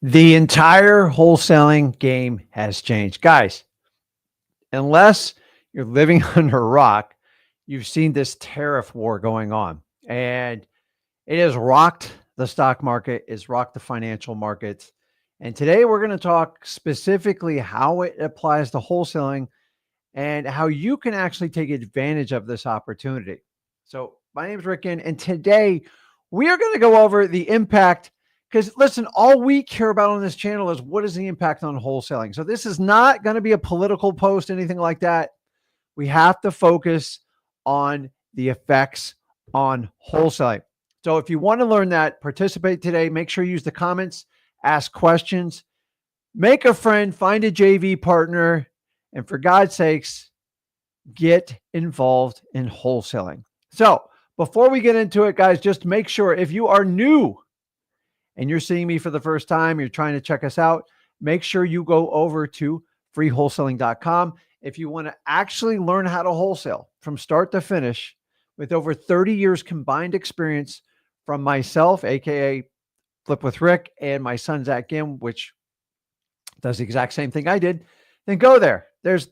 The entire wholesaling game has changed. Guys, unless you're living under a rock, you've seen this tariff war going on. And it has rocked the stock market, it's rocked the financial markets. And today we're going to talk specifically how it applies to wholesaling and how you can actually take advantage of this opportunity. So, my name is Rick Ginn, and today we are going to go over the impact. Because listen, all we care about on this channel is what is the impact on wholesaling. So, this is not going to be a political post, anything like that. We have to focus on the effects on wholesaling. So, if you want to learn that, participate today. Make sure you use the comments, ask questions, make a friend, find a JV partner, and for God's sakes, get involved in wholesaling. So before we get into it, guys, just make sure if you are new and you're seeing me for the first time, you're trying to check us out, make sure you go over to freewholesaling.com. If you want to actually learn how to wholesale from start to finish with over 30 years combined experience from myself, AKA Flip with Rick, and my son, Zach Ginn, which does the exact same thing I did, then go there. There's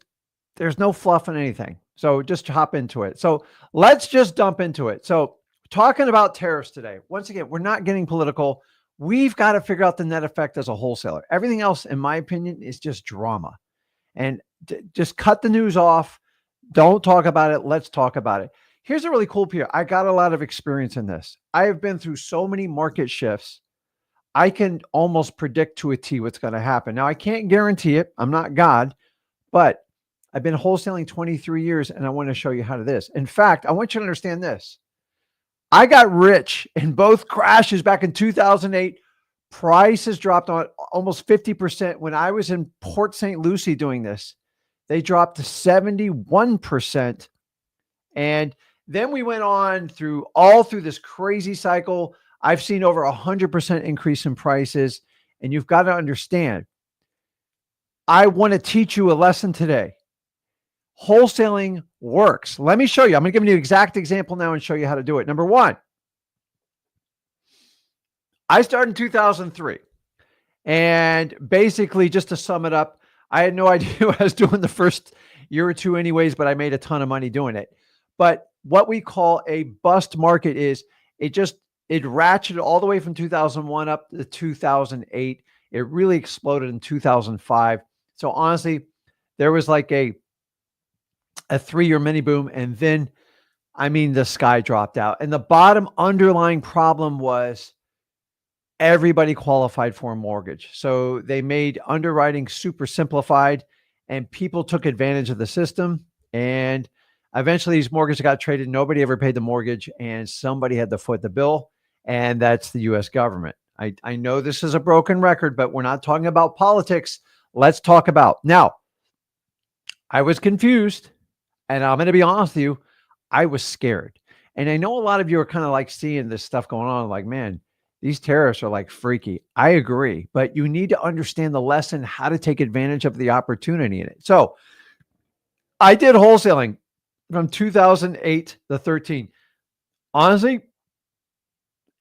no fluff in anything. So just hop into it. So let's just dump into it. So talking about tariffs today, once again, we're not getting political. We've got to figure out the net effect as a wholesaler. Everything else, in my opinion, is just drama. And just cut the news off. Don't talk about it. Let's talk about it. Here's a really cool PR. I got a lot of experience in this. I have been through so many market shifts. I can almost predict to a T what's going to happen. Now, I can't guarantee it. I'm not God, but I've been wholesaling 23 years, and I want to show you how to this. In fact, I want you to understand this. I got rich in both crashes back in 2008. Prices dropped on almost 50%. When I was in Port St. Lucie doing this, they dropped to 71%. And then we went on through this crazy cycle. I've seen over 100% increase in prices. And you've got to understand, I want to teach you a lesson today. Wholesaling works. Let me show you. I'm going to give you an exact example now and show you how to do it. Number one, I started in 2003. And basically, just to sum it up, I had no idea what I was doing the first year or two anyways, but I made a ton of money doing it. But what we call a bust market is it ratcheted all the way from 2001 up to 2008. It really exploded in 2005. So honestly, there was like a 3-year mini boom. And then, the sky dropped out. And the bottom underlying problem was everybody qualified for a mortgage. So they made underwriting super simplified and people took advantage of the system. And eventually these mortgages got traded. Nobody ever paid the mortgage and somebody had to foot the bill. And that's the US government. I know this is a broken record, but we're not talking about politics. Let's talk about now. I was confused. And I'm going to be honest with you, I was scared. And I know a lot of you are kind of like seeing this stuff going on, like, man, these tariffs are like freaky. I agree, but you need to understand the lesson, how to take advantage of the opportunity in it. So I did wholesaling from 2008 to 13. Honestly,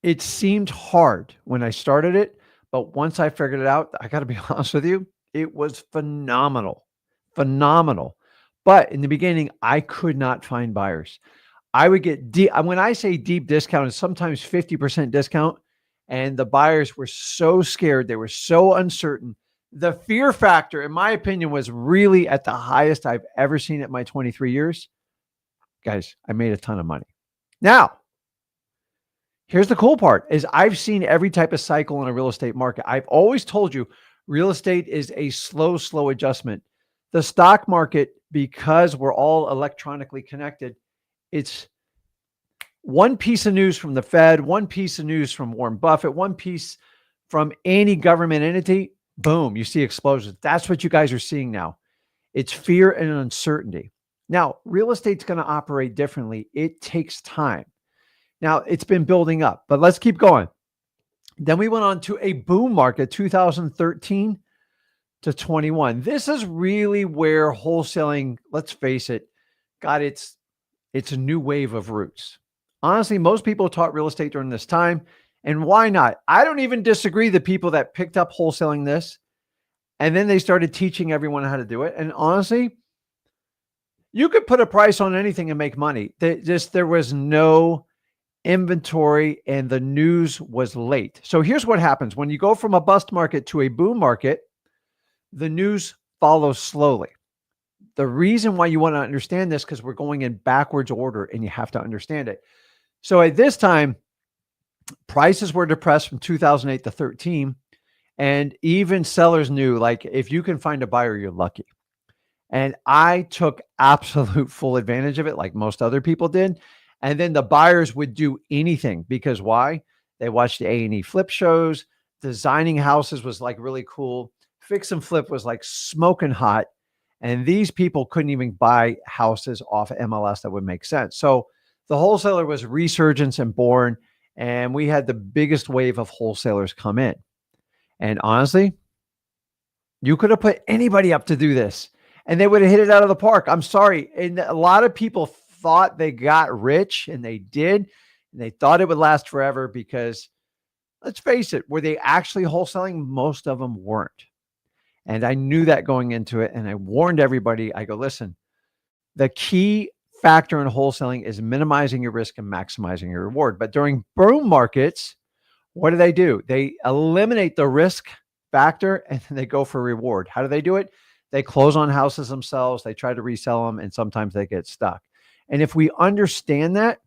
it seemed hard when I started it, but once I figured it out, I got to be honest with you, it was phenomenal. But in the beginning, I could not find buyers. I would get deep. When I say deep discount, it's sometimes 50% discount. And the buyers were so scared. They were so uncertain. The fear factor, in my opinion, was really at the highest I've ever seen it in my 23 years. Guys, I made a ton of money. Now, here's the cool part is I've seen every type of cycle in a real estate market. I've always told you real estate is a slow adjustment. The stock market, because we're all electronically connected, it's one piece of news from the Fed, one piece of news from Warren Buffett, one piece from any government entity, boom, you see explosions. That's what you guys are seeing now. It's fear and uncertainty. Now, real estate's going to operate differently. It takes time. Now, it's been building up, but let's keep going. Then we went on to a boom market, 2013 to 21. This is really where wholesaling, let's face it, got its a new wave of roots. Honestly, most people taught real estate during this time, And why not? I don't even disagree the people that picked up wholesaling this and then they started teaching everyone how to do it. And honestly, you could put a price on anything and make money. There was no inventory and the news was late. So here's what happens when you go from a bust market to a boom market, the news follows slowly. The reason why you want to understand this, because we're going in backwards order and you have to understand it. So at this time, prices were depressed from 2008 to 13. And even sellers knew, like, if you can find a buyer, you're lucky. And I took absolute full advantage of it, like most other people did. And then the buyers would do anything because why? They watched the A&E flip shows. Designing houses was like really cool. Fix and flip was like smoking hot. And these people couldn't even buy houses off MLS that would make sense. So the wholesaler was resurgence and born. And we had the biggest wave of wholesalers come in. And honestly, you could have put anybody up to do this and they would have hit it out of the park. I'm sorry. And a lot of people thought they got rich and they did. And they thought it would last forever because let's face it, were they actually wholesaling? Most of them weren't. And I knew that going into it. And I warned everybody, I go, listen, the key factor in wholesaling is minimizing your risk and maximizing your reward. But during boom markets, what do? They eliminate the risk factor and then they go for reward. How do they do it? They close on houses themselves. They try to resell them and sometimes they get stuck. And if we understand that,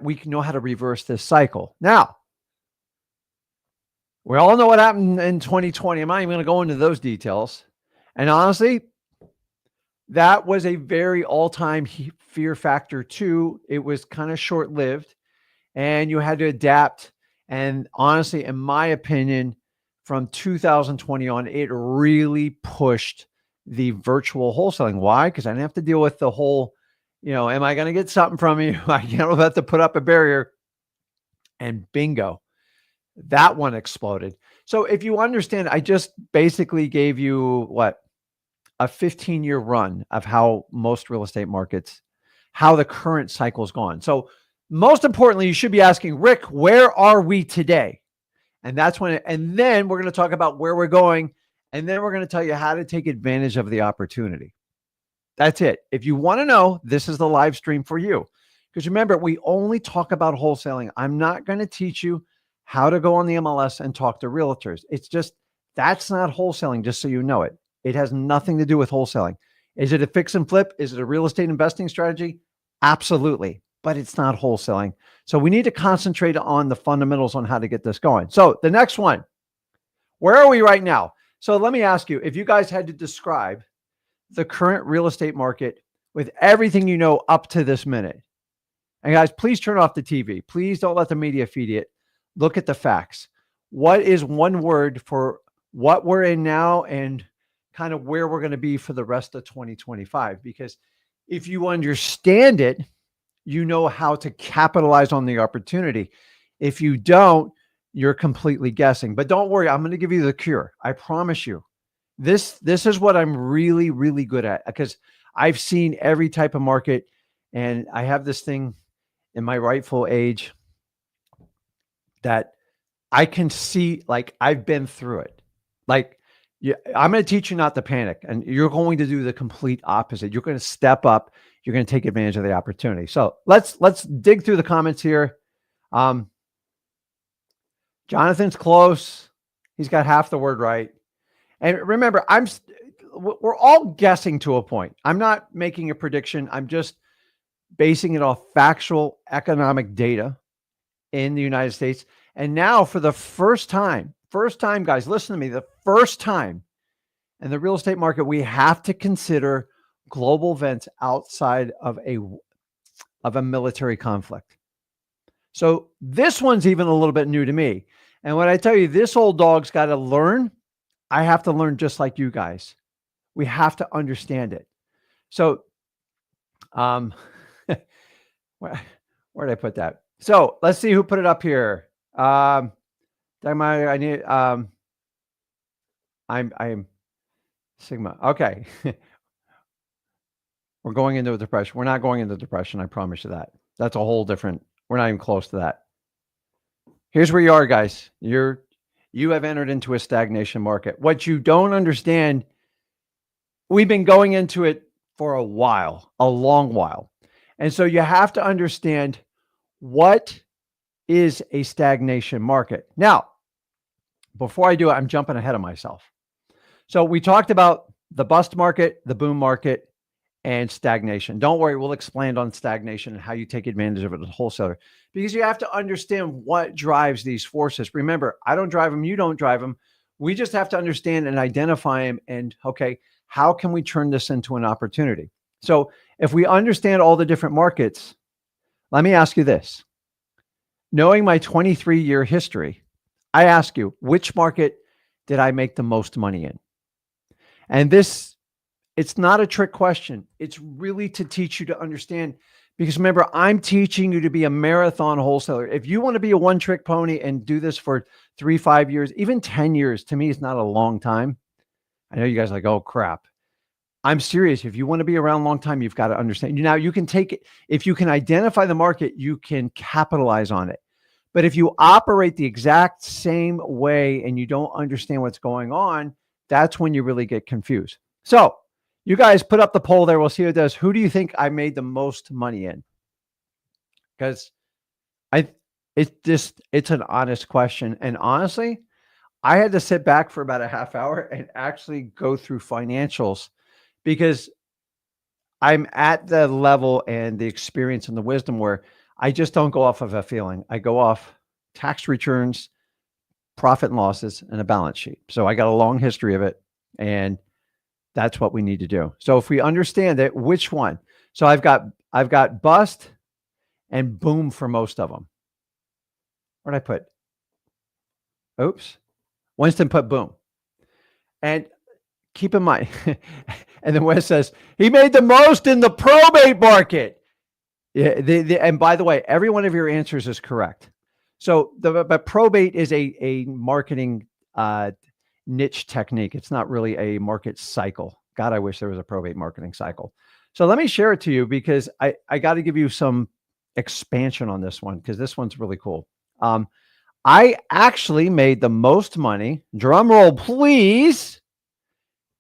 we can know how to reverse this cycle. Now, we all know what happened in 2020. I'm not even going to go into those details. And honestly, that was a very all-time fear factor too. It was kind of short-lived and you had to adapt. And honestly, in my opinion, from 2020 on, it really pushed the virtual wholesaling. Why? Because I didn't have to deal with the whole, am I going to get something from you? I don't have to put up a barrier. And bingo, that one exploded. So if you understand, I just basically gave you a 15-year run of how most real estate markets, how the current cycle is gone. So most importantly, you should be asking, Rick, where are we today? And that's and then we're going to talk about where we're going. And then we're going to tell you how to take advantage of the opportunity. That's it. If you want to know, this is the live stream for you. Because remember, we only talk about wholesaling. I'm not going to teach you how to go on the MLS and talk to realtors. It's just, that's not wholesaling, just so you know it. It has nothing to do with wholesaling. Is it a fix and flip? Is it a real estate investing strategy? Absolutely. But it's not wholesaling. So we need to concentrate on the fundamentals on how to get this going. So the next one, where are we right now? So let me ask you, if you guys had to describe the current real estate market with everything you know up to this minute, and guys, please turn off the TV. Please don't let the media feed it. Look at the facts. What is one word for what we're in now and kind of where we're going to be for the rest of 2025? Because if you understand it, you know how to capitalize on the opportunity. If you don't, you're completely guessing. But don't worry, I'm going to give you the cure. I promise you. This is what I'm really, really good at, because I've seen every type of market and I have this thing in my rightful age that I can see, like, I've been through it. Like, I'm going to teach you not to panic, and you're going to do the complete opposite. You're going to step up. You're going to take advantage of the opportunity. So let's dig through the comments here. Jonathan's close. He's got half the word right. And remember, we're all guessing to a point. I'm not making a prediction. I'm just basing it off factual economic data in the United States. And now for the first time, guys, listen to me, the first time in the real estate market, we have to consider global events outside of a military conflict. So this one's even a little bit new to me. And when I tell you this old dog's got to learn, I have to learn just like you guys. We have to understand it. So, where did I put that? So let's see who put it up here. I'm Sigma. Okay. We're going into a depression. We're not going into depression. I promise you that. That's a whole different, we're not even close to that. Here's where you are, guys. You have entered into a stagnation market. What you don't understand, we've been going into it for a while, a long while. And so you have to understand what is a stagnation market. Now, before I do it, I'm jumping ahead of myself. So we talked about the bust market, the boom market, and stagnation. Don't worry, we'll expand on stagnation and how you take advantage of it as a wholesaler, because you have to understand what drives these forces. Remember, I don't drive them, you don't drive them. We just have to understand and identify them. And okay, how can we turn this into an opportunity? So if we understand all the different markets, let me ask you this. Knowing my 23-year history, I ask you, which market did I make the most money in? And this, it's not a trick question. It's really to teach you to understand, because remember, I'm teaching you to be a marathon wholesaler. If you want to be a one-trick pony and do this for 3, 5 years, even 10 years, to me, is not a long time. I know you guys are like, oh crap. I'm serious. If you want to be around a long time, you've got to understand. Now you can take it. If you can identify the market, you can capitalize on it. But if you operate the exact same way and you don't understand what's going on, that's when you really get confused. So you guys put up the poll there. We'll see what it does. Who do you think I made the most money in? Because it's an honest question. And honestly, I had to sit back for about a half hour and actually go through financials, because I'm at the level and the experience and the wisdom where I just don't go off of a feeling. I go off tax returns, profit and losses, and a balance sheet. So I got a long history of it, and that's what we need to do. So if we understand it, which one? So I've got bust and boom for most of them. Where'd I put? Oops. Winston put boom. And keep in mind, and then Wes says, he made the most in the probate market. Yeah, and by the way, every one of your answers is correct. So but probate is a marketing niche technique. It's not really a market cycle. God, I wish there was a probate marketing cycle. So let me share it to you, because I got to give you some expansion on this one, because this one's really cool. I actually made the most money, drum roll please,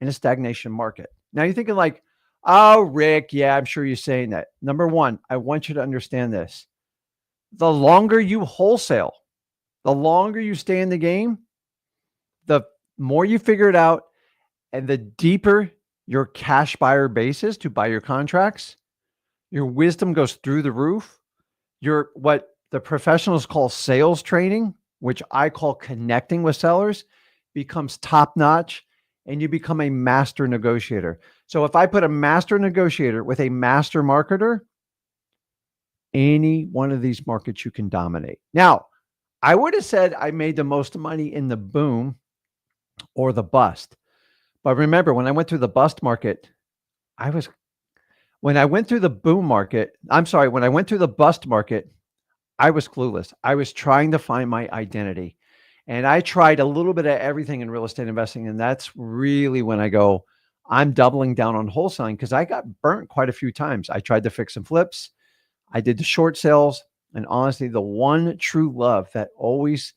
in a stagnation market. Now you're thinking like, oh, Rick, yeah, I'm sure you're saying that. Number one, I want you to understand this. The longer you wholesale, the longer you stay in the game, the more you figure it out, and the deeper your cash buyer base is to buy your contracts, your wisdom goes through the roof. Your what the professionals call sales training, which I call connecting with sellers, becomes top notch, and you become a master negotiator. So if I put a master negotiator with a master marketer, any one of these markets you can dominate. Now, I would have said I made the most money in the boom or the bust. But remember, when I went through the bust market, when I went through the boom market, when I went through the bust market, I was clueless. I was trying to find my identity. And I tried a little bit of everything in real estate investing. And that's really when I go, I'm doubling down on wholesaling, because I got burnt quite a few times. I tried to fix and flips. I did the short sales. And honestly, the one true love that always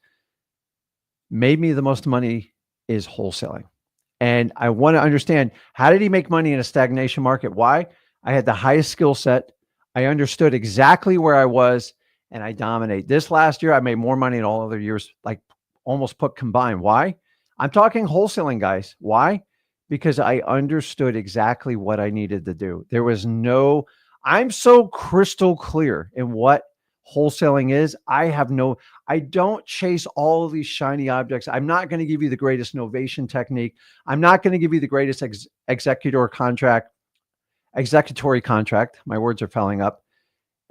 made me the most money is wholesaling. And I want to understand, how did he make money in a stagnation market? Why? I had the highest skill set. I understood exactly where I was, and I dominate. This last year, I made more money than all other years, like almost put combined. Why? I'm talking wholesaling, guys. Why? Because I understood exactly what I needed to do. I'm so crystal clear in what wholesaling is. I don't chase all of these shiny objects. I'm not going to give you the greatest novation technique. I'm not going to give you the greatest executory contract. My words are falling up.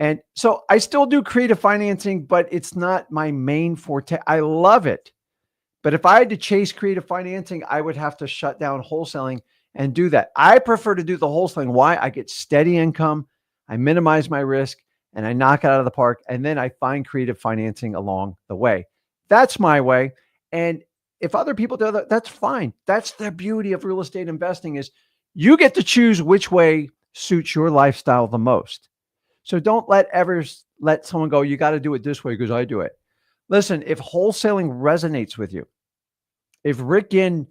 And so I still do creative financing, but it's not my main forte. I love it. But if I had to chase creative financing, I would have to shut down wholesaling and do that. I prefer to do the wholesaling. Why? I get steady income. I minimize my risk, and I knock it out of the park. And then I find creative financing along the way. That's my way. And if other people do that, that's fine. That's the beauty of real estate investing, is you get to choose which way suits your lifestyle the most. So don't let someone go, you got to do it this way because I do it. Listen, if wholesaling resonates with you, if Rick Ginn,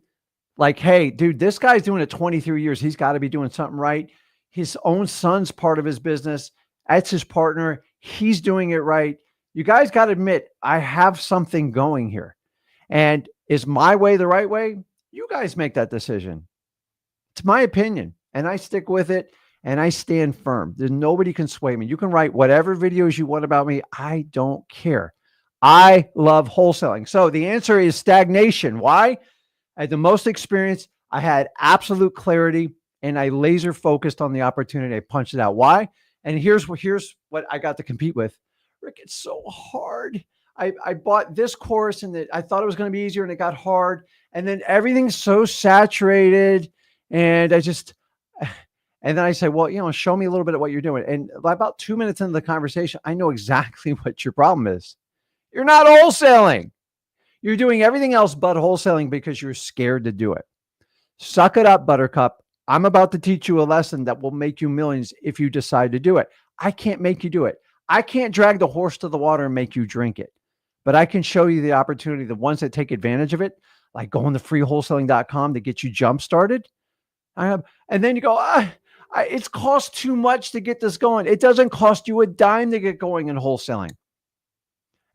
like, hey, dude, this guy's doing it 23 years. He's got to be doing something right. His own son's part of his business. That's his partner. He's doing it right. You guys got to admit, I have something going here. And is my way the right way? You guys make that decision. It's my opinion, and I stick with it, and I stand firm. There's nobody can sway me. You can write whatever videos you want about me. I don't care. I love wholesaling. So the answer is stagnation. Why? I had the most experience. I had absolute clarity, and I laser focused on the opportunity. I punched it out. Why? And here's what I got to compete with. Rick, it's so hard. I bought this course and I thought it was going to be easier and it got hard. And then everything's so saturated. And and then I say, well, show me a little bit of what you're doing. And about 2 minutes into the conversation, I know exactly what your problem is. You're not wholesaling. You're doing everything else but wholesaling because you're scared to do it. Suck it up, Buttercup. I'm about to teach you a lesson that will make you millions if you decide to do it. I can't make you do it. I can't drag the horse to the water and make you drink it, but I can show you the opportunity, the ones that take advantage of it, like going to freewholesaling.com to get you jump started. And then you go, it's cost too much to get this going. It doesn't cost you a dime to get going in wholesaling.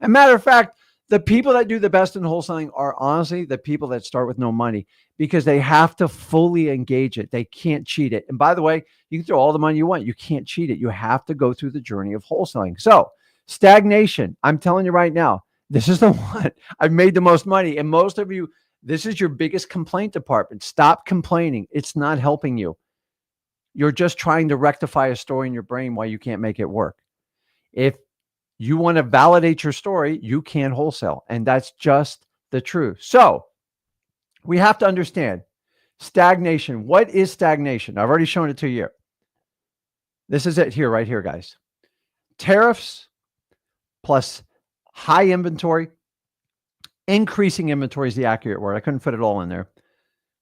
As a matter of fact, the people that do the best in wholesaling are honestly the people that start with no money because they have to fully engage it. They can't cheat it. And by the way, you can throw all the money you want. You can't cheat it. You have to go through the journey of wholesaling. So stagnation, I'm telling you right now, this is the one I've made the most money. And most of you, this is your biggest complaint department. Stop complaining. It's not helping you. You're just trying to rectify a story in your brain why you can't make it work. If you want to validate your story, you can't wholesale. And that's just the truth. So we have to understand stagnation. What is stagnation? I've already shown it to you. This is it here, right here, guys. Tariffs plus high inventory. Increasing inventory is the accurate word. I couldn't fit it all in there.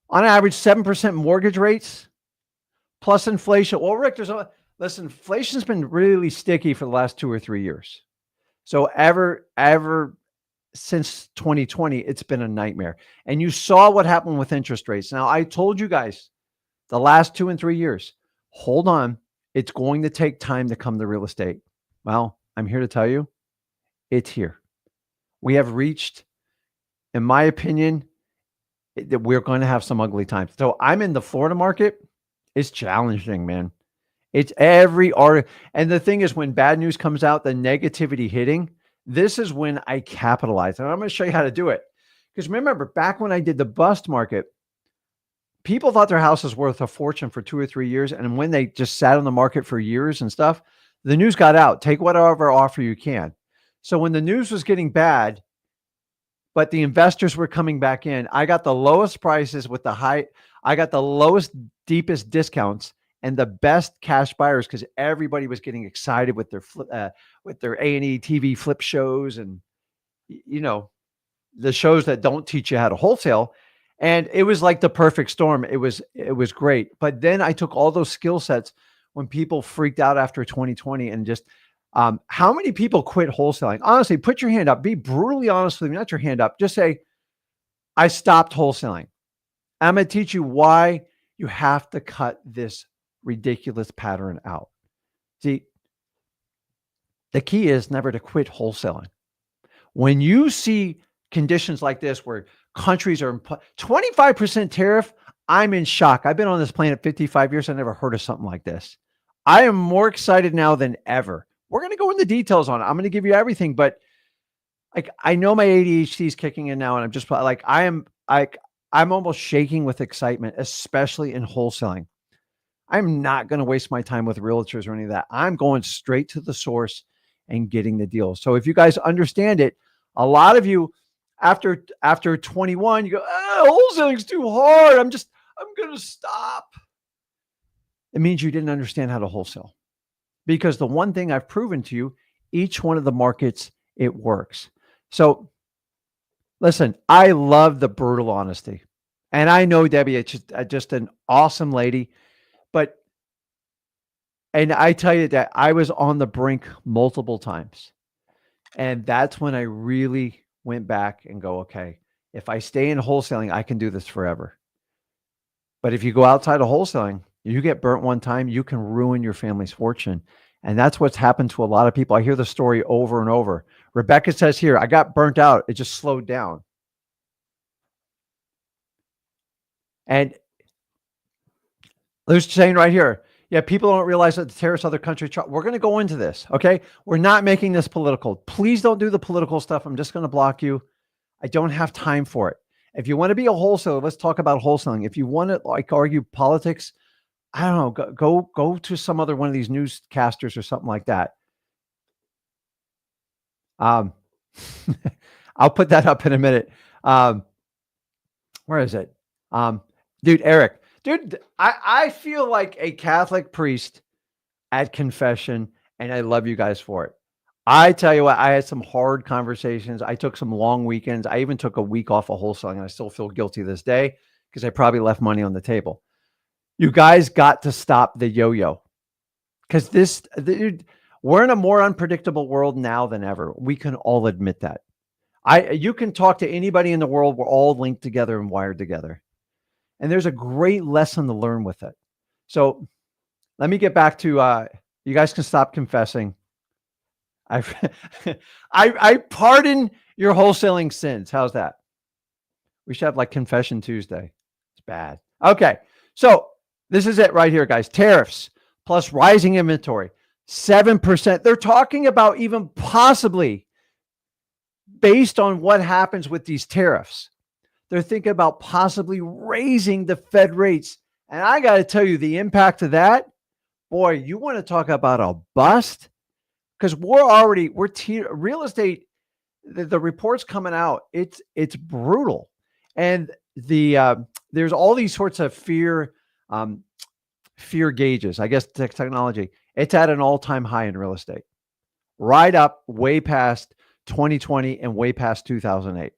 On average, 7% mortgage rates plus inflation. Well, Rick, listen, inflation's been really sticky for the last 2 or 3 years. So ever since 2020, it's been a nightmare. And you saw what happened with interest rates. Now, I told you guys the last 2 and 3 years, hold on. It's going to take time to come to real estate. Well, I'm here to tell you, it's here. We have reached, in my opinion, that we're going to have some ugly times. So I'm in the Florida market. It's challenging, man. It's every article. And the thing is, when bad news comes out, the negativity hitting, this is when I capitalize. And I'm going to show you how to do it. Because remember, back when I did the bust market, people thought their house was worth a fortune for 2 or 3 years. And when they just sat on the market for years and stuff, the news got out. Take whatever offer you can. So when the news was getting bad, but the investors were coming back in, I got the lowest prices with I got the lowest, deepest discounts and the best cash buyers because everybody was getting excited with their A&E TV flip shows and, the shows that don't teach you how to wholesale. And it was like the perfect storm. It was great. But then I took all those skill sets when people freaked out after 2020 and just, how many people quit wholesaling? Honestly, put your hand up. Be brutally honest with me, not your hand up. Just say, I stopped wholesaling. I'm going to teach you why you have to cut this ridiculous pattern out. See, the key is never to quit wholesaling. When you see conditions like this where countries are 25% tariff, I'm in shock. I've been on this planet 55 years. I never heard of something like this. I am more excited now than ever. We're going to go into details on it. I'm going to give you everything, but I know my ADHD is kicking in now, and I'm just I'm almost shaking with excitement, especially in wholesaling. I'm not going to waste my time with realtors or any of that. I'm going straight to the source and getting the deal. So if you guys understand it, a lot of you after 21, you go, wholesaling's too hard. I'm going to stop. It means you didn't understand how to wholesale. Because the one thing I've proven to you, each one of the markets, it works. So listen, I love the brutal honesty. And I know Debbie, it's just an awesome lady. But And I tell you that I was on the brink multiple times. And that's when I really went back and go, okay, if I stay in wholesaling, I can do this forever. But if you go outside of wholesaling, you get burnt one time, you can ruin your family's fortune. And that's what's happened to a lot of people. I hear the story over and over. Rebecca says here, I got burnt out. It just slowed down. And there's saying right here, yeah, people don't realize that the tariffs other countries. We're going to go into this. Okay. We're not making this political. Please don't do the political stuff. I'm just going to block you. I don't have time for it. If you want to be a wholesaler, let's talk about wholesaling. If you want to like argue politics, I don't know, go to some other one of these newscasters or something like that. I'll put that up in a minute. Where is it? Dude, Eric, dude, I feel like a Catholic priest at confession, and I love you guys for it. I tell you what, I had some hard conversations. I took some long weekends. I even took a week off of wholesaling, and I still feel guilty this day because I probably left money on the table. You guys got to stop the yo-yo because we're in a more unpredictable world now than ever. We can all admit that. You can talk to anybody in the world. We're all linked together and wired together. And there's a great lesson to learn with it. So let me get back to, you guys can stop confessing. I pardon your wholesaling sins. How's that? We should have like Confession Tuesday. It's bad. Okay. So this is it right here, guys. Tariffs plus rising inventory, 7%. They're talking about even possibly based on what happens with these tariffs. They're thinking about possibly raising the Fed rates. And I got to tell you, the impact of that, boy, you want to talk about a bust? Because real estate, the reports coming out, it's brutal. And there's all these sorts of fear gauges, I guess, technology. It's at an all-time high in real estate, right up way past 2020 and way past 2008.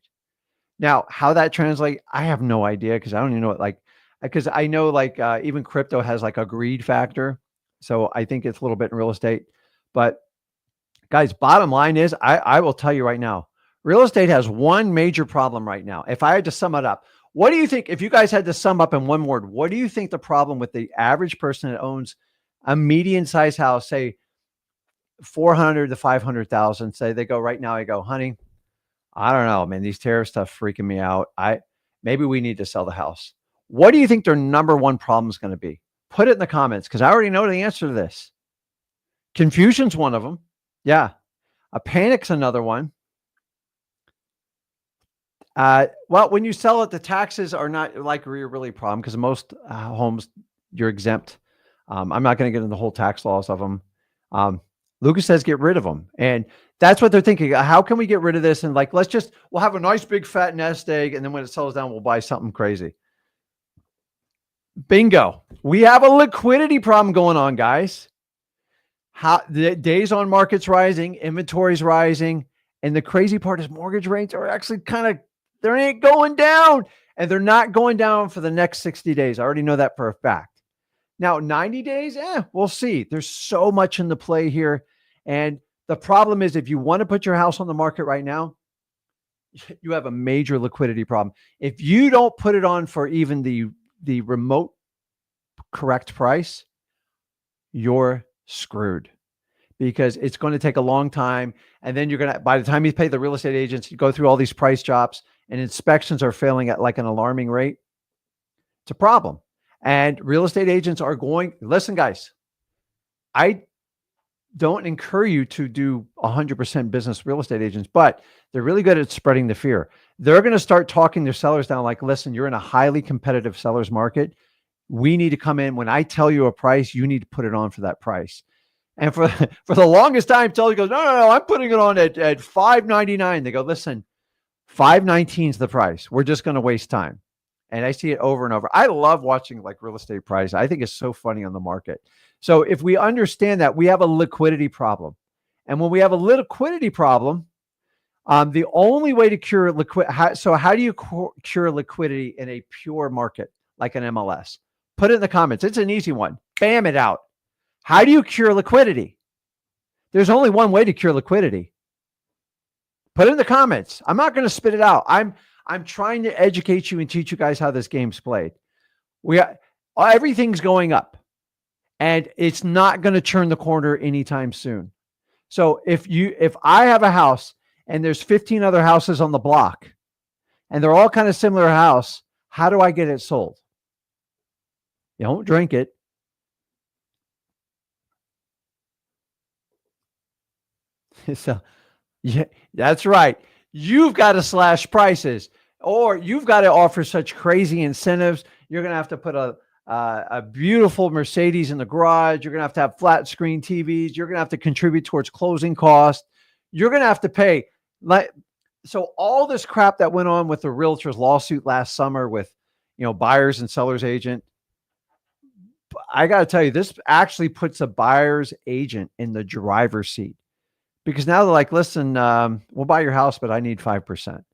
Now, how that translates, I have no idea because I don't even know what, because I know even crypto has like a greed factor. So I think it's a little bit in real estate. But guys, bottom line is, I will tell you right now, real estate has one major problem right now. If I had to sum it up, what do you think, if you guys had to sum up in one word, what do you think the problem with the average person that owns a median sized house, say 400 to 500,000, say they go right now, I go, honey, I don't know, man, these tariff stuff freaking me out. Maybe we need to sell the house. What do you think their number one problem is going to be? Put it in the comments because I already know the answer to this. Confusion's one of them. Yeah. A panic's another one. Well, when you sell it, the taxes are not really a problem because most homes, you're exempt. I'm not going to get into the whole tax laws of them. Lucas says get rid of them. And that's what they're thinking. How can we get rid of this? And we'll have a nice big fat nest egg. And then when it settles down, we'll buy something crazy. Bingo. We have a liquidity problem going on, guys. The days on market's rising, inventory's rising. And the crazy part is mortgage rates are actually they ain't going down, and they're not going down for the next 60 days. I already know that for a fact. Now, 90 days, we'll see. There's so much in the play here. And the problem is if you want to put your house on the market right now, you have a major liquidity problem. If you don't put it on for even the remote correct price, you're screwed. Because it's going to take a long time. And then by the time you pay the real estate agents, you go through all these price drops and inspections are failing at like an alarming rate. It's a problem. And real estate agents are listen, guys, I don't encourage you to do 100% business real estate agents, but they're really good at spreading the fear. They're going to start talking their sellers down like, listen, you're in a highly competitive seller's market. We need to come in. When I tell you a price, you need to put it on for that price. And for the longest time, Tully goes, no, I'm putting it on at $599. They go, listen, $519 is the price. We're just going to waste time. And I see it over and over. I love watching real estate price. I think it's so funny on the market. So if we understand that, we have a liquidity problem. And when we have a liquidity problem, the only way to cure how do you cure liquidity in a pure market like an MLS? Put it in the comments. It's an easy one. Bam it out. How do you cure liquidity? There's only one way to cure liquidity. Put it in the comments. I'm not going to spit it out. I'm trying to educate you and teach you guys how this game's played. Everything's going up, and it's not going to turn the corner anytime soon. So if I have a house and there's 15 other houses on the block and they're all kind of similar house, how do I get it sold? You don't drink it. So yeah, that's right. You've got to slash prices, or you've got to offer such crazy incentives. You're going to have to put a beautiful Mercedes in the garage. You're going to have flat screen TVs. You're going to have to contribute towards closing costs. You're going to have to pay. So all this crap that went on with the realtor's lawsuit last summer with, buyers and sellers agent, I got to tell you, this actually puts a buyer's agent in the driver's seat, because now they're like, listen, we'll buy your house, but I need 5%.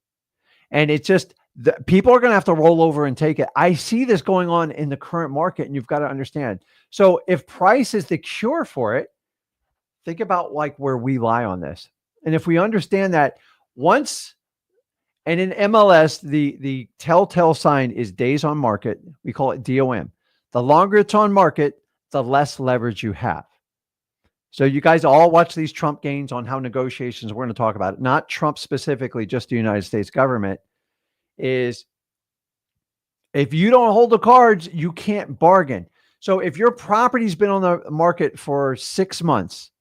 And it's just, people are going to have to roll over and take it. I see this going on in the current market, and you've got to understand. So if price is the cure for it, think about like where we lie on this. And if we understand that once, and in MLS, the telltale sign is days on market. We call it DOM. The longer it's on market, the less leverage you have. So you guys all watch these Trump gains on how negotiations, we're going to talk about it, not Trump specifically, just the United States government, is if you don't hold the cards, you can't bargain. So if your property's been on the market for 6 months,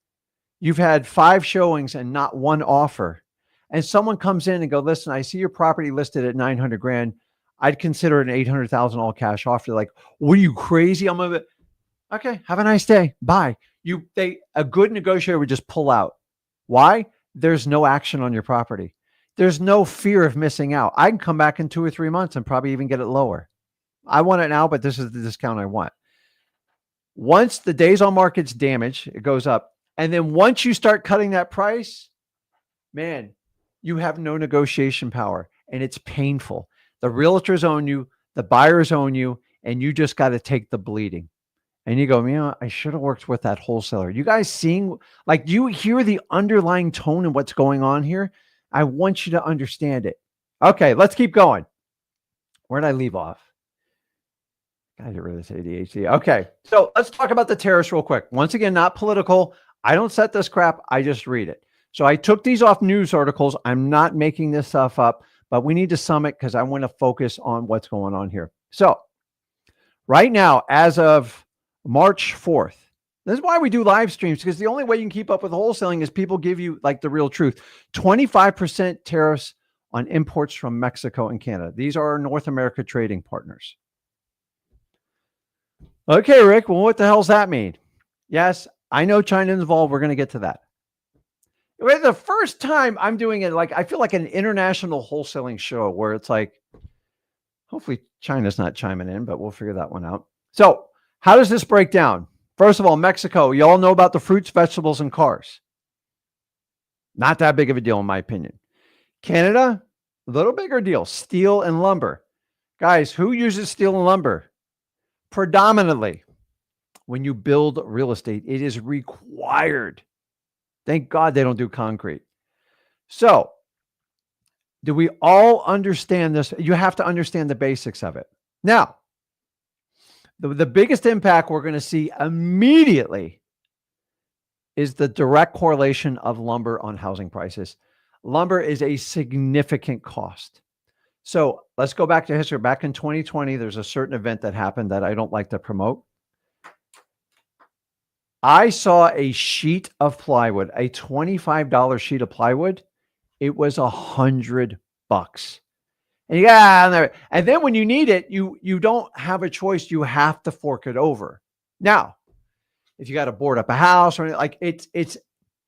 you've had 5 showings and not one offer, and someone comes in and go, listen, I see your property listed at 900 grand. I'd consider an 800,000 all cash offer. They're like, what are you, crazy? I'm gonna, okay, have a nice day. Bye. A good negotiator would just pull out. Why? There's no action on your property. There's no fear of missing out. I can come back in 2 or 3 months and probably even get it lower. I want it now, but this is the discount I want. Once the days on market's damaged, it goes up. And then once you start cutting that price, man, you have no negotiation power, and it's painful. The realtors own you, the buyers own you, and you just got to take the bleeding. And you go, I should have worked with that wholesaler. You guys seeing, like, you hear the underlying tone and what's going on here? I want you to understand it. Okay, let's keep going. Where'd I leave off? Gotta get rid of this ADHD. Okay, so let's talk about the tariffs real quick. Once again, not political. I don't set this crap. I just read it. So I took these off news articles. I'm not making this stuff up, but we need to sum it because I want to focus on what's going on here. So right now, as of March 4th, this is why we do live streams, because the only way you can keep up with wholesaling is people give you like the real truth. 25% tariffs on imports from Mexico and Canada. These are our North America trading partners. Okay, Rick, well, what the hell's that mean? Yes, I know China's involved. We're going to get to that. The first time I'm doing it, like, I feel like an international wholesaling show where it's like, hopefully China's not chiming in, but we'll figure that one out. So how does this break down? First of all, Mexico, you all know about the fruits, vegetables, and cars. Not that big of a deal, in my opinion. Canada, a little bigger deal. Steel and lumber. Guys, who uses steel and lumber? Predominantly, when you build real estate, it is required. Thank God they don't do concrete. So, do we all understand this? You have to understand the basics of it. Now, the biggest impact we're going to see immediately is the direct correlation of lumber on housing prices. Lumber is a significant cost. So let's go back to history. Back in 2020, there's a certain event that happened that I don't like to promote. I saw a sheet of plywood, a $25 sheet of plywood. It was $100. And then when you need it, you don't have a choice. You have to fork it over. Now, if you got to board up a house or like it's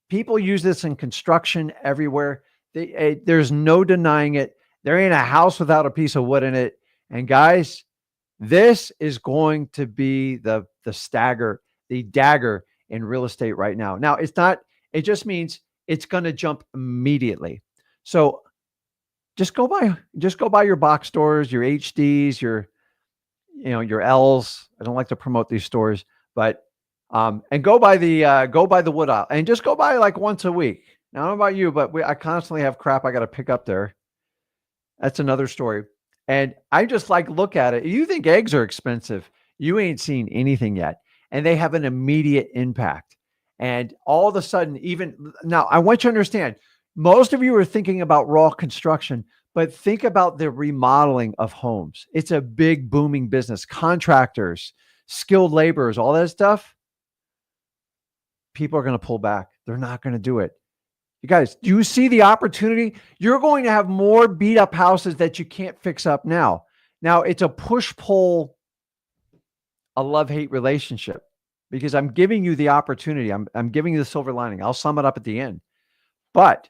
people use this in construction everywhere. There's no denying it. There ain't a house without a piece of wood in it. And guys, this is going to be the dagger in real estate right now. Now, it just means it's going to jump immediately. So just go buy your box stores, your HDs, your L's. I don't like to promote these stores, but And go by the wood aisle and just go by like once a week. Now, I don't know about you, but I constantly have crap I got to pick up there. That's another story. And I just like look at it. You think eggs are expensive. You ain't seen anything yet. And they have an immediate impact. And all of a sudden, even now, I want you to understand, most of you are thinking about raw construction, but think about the remodeling of homes. It's a big booming business. Contractors, skilled laborers, all that stuff. People are going to pull back. They're not going to do it. You guys, do you see the opportunity? You're going to have more beat up houses that you can't fix up now. Now it's a push-pull, a love-hate relationship because I'm giving you the opportunity. I'm giving you the silver lining. I'll sum it up at the end. But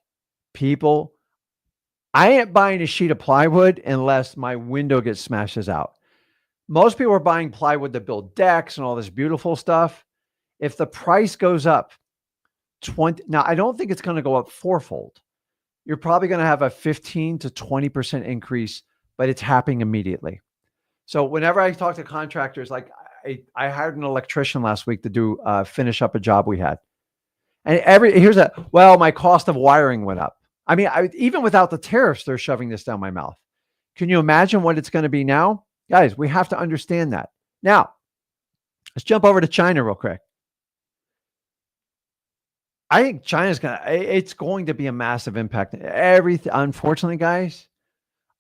people, I ain't buying a sheet of plywood unless my window gets smashes out. Most people are buying plywood to build decks and all this beautiful stuff. If the price goes up 20, now I don't think it's going to go up fourfold. You're probably going to have a 15 to 20% increase, but it's happening immediately. So whenever I talk to contractors, like I hired an electrician last week to do finish up a job we had. And here's that. Well, my cost of wiring went up. I mean, even without the tariffs, they're shoving this down my mouth. Can you imagine what it's going to be now? Guys, we have to understand that. Now, let's jump over to China real quick. I think China's it's going to be a massive impact. Everything, unfortunately, guys,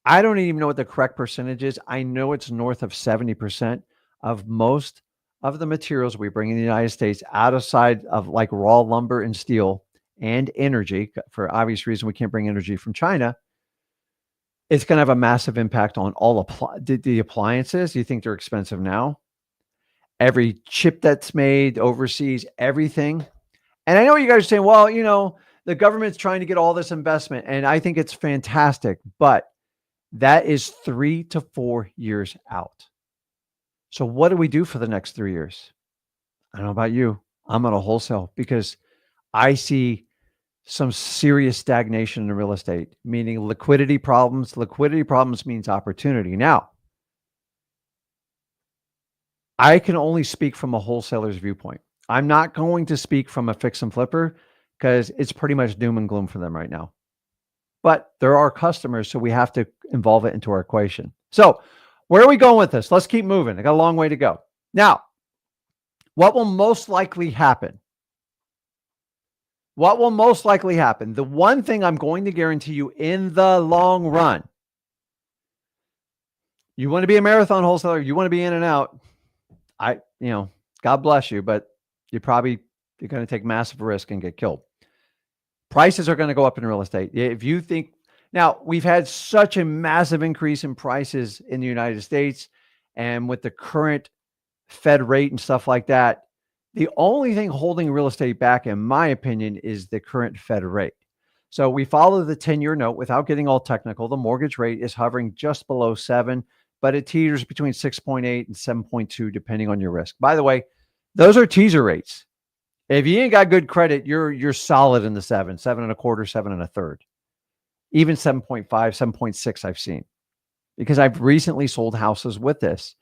I don't even know what the correct percentage is. I know it's north of 70% of most of the materials we bring in the United States outside of like raw lumber and steel and energy. For obvious reason, we can't bring energy from China. It's going to have a massive impact on all the appliances. You think they're expensive now? Every chip that's made overseas, everything. And I know you guys are saying, well, you know, the government's trying to get all this investment, and I think it's fantastic, but that is 3 to 4 years out. So what do we do for the next 3 years? I don't know about you. I'm going to wholesale because I see some serious stagnation in real estate, meaning liquidity problems. Liquidity problems means opportunity. Now, I can only speak from a wholesaler's viewpoint. I'm not going to speak from a fix and flipper because it's pretty much doom and gloom for them right now. But there are customers, so we have to involve it into our equation. So where are we going with this? Let's keep moving. I got a long way to go. Now, what will most likely happen? What will most likely happen? The one thing I'm going to guarantee you in the long run, you want to be a marathon wholesaler, you want to be in and out. God bless you, but you're going to take massive risk and get killed. Prices are going to go up in real estate. If you think now, we've had such a massive increase in prices in the United States, and with the current Fed rate and stuff like that, the only thing holding real estate back, in my opinion, is the current Fed rate. So we follow the 10-year note without getting all technical. The mortgage rate is hovering just below 7, but it teeters between 6.8 and 7.2, depending on your risk. By the way, those are teaser rates. If you ain't got good credit, you're solid in the 7, 7.25, 7 1/3, even 7.5, 7.6 I've seen, because I've recently sold houses with this.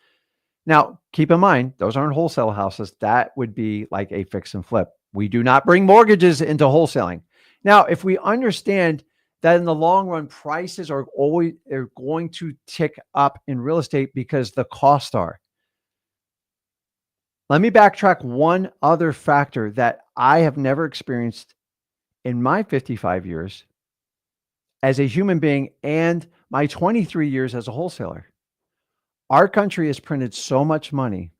Now, keep in mind, those aren't wholesale houses. That would be like a fix and flip. We do not bring mortgages into wholesaling. Now, if we understand that in the long run, prices are going to tick up in real estate because the costs are. Let me backtrack one other factor that I have never experienced in my 55 years as a human being and my 23 years as a wholesaler. Our country has printed so much money.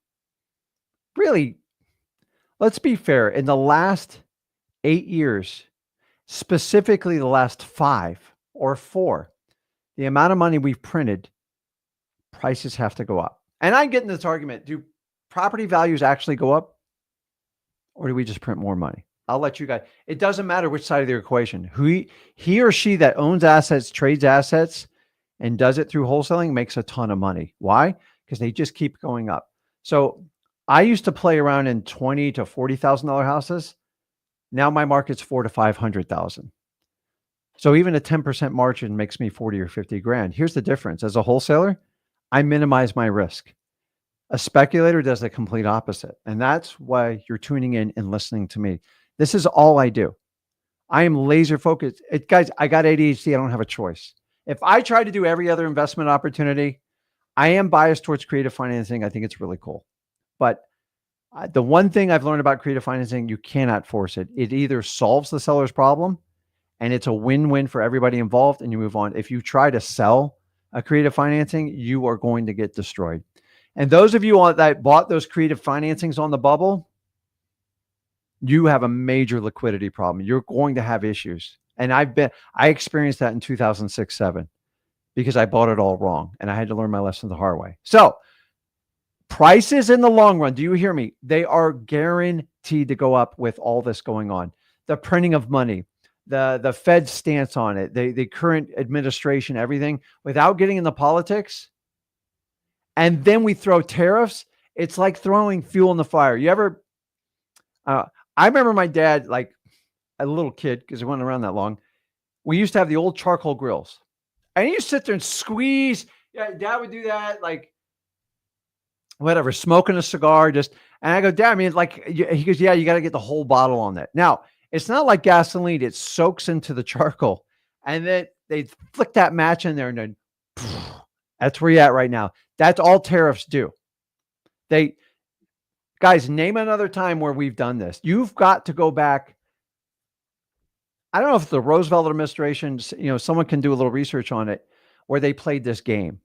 Really, let's be fair. In the last 8 years, specifically the last 5 or 4, the amount of money we've printed, prices have to go up. And I get in this argument, do property values actually go up, or do we just print more money? I'll let you guys. It doesn't matter which side of the equation. He or she that owns assets, trades assets, and does it through wholesaling makes a ton of money. Why? Because they just keep going up. So I used to play around in $20,000 to $40,000 houses. Now my market's $400,000 to $500,000. So even a 10% margin makes me 40 or 50 grand. Here's the difference. As a wholesaler, I minimize my risk. A speculator does the complete opposite. And that's why you're tuning in and listening to me. This is all I do. I am laser focused. Guys, I got ADHD. I don't have a choice. If I try to do every other investment opportunity, I am biased towards creative financing. I think it's really cool. But the one thing I've learned about creative financing, you cannot force it. It either solves the seller's problem and it's a win-win for everybody involved and you move on. If you try to sell a creative financing, you are going to get destroyed. And those of you that bought those creative financings on the bubble, you have a major liquidity problem. You're going to have issues. And I experienced that in 2006-07 because I bought it all wrong and I had to learn my lesson the hard way. So prices in the long run, do you hear me? They are guaranteed to go up with all this going on. The printing of money, the Fed's stance on it, the current administration, everything, without getting into politics. And then we throw tariffs. It's like throwing fuel in the fire. You ever, I remember my dad, like a little kid, because he wasn't around that long. We used to have the old charcoal grills. And he used to sit there and squeeze. Yeah, Dad would do that, like whatever, smoking a cigar. And I go, Dad, I mean, like, he goes, yeah, you got to get the whole bottle on that. Now, it's not like gasoline. It soaks into the charcoal. And then they flick that match in there and then that's where you're at right now. That's all tariffs do. Guys, name another time where we've done this. You've got to go back. I don't know if the Roosevelt administration, someone can do a little research on it, where they played this game.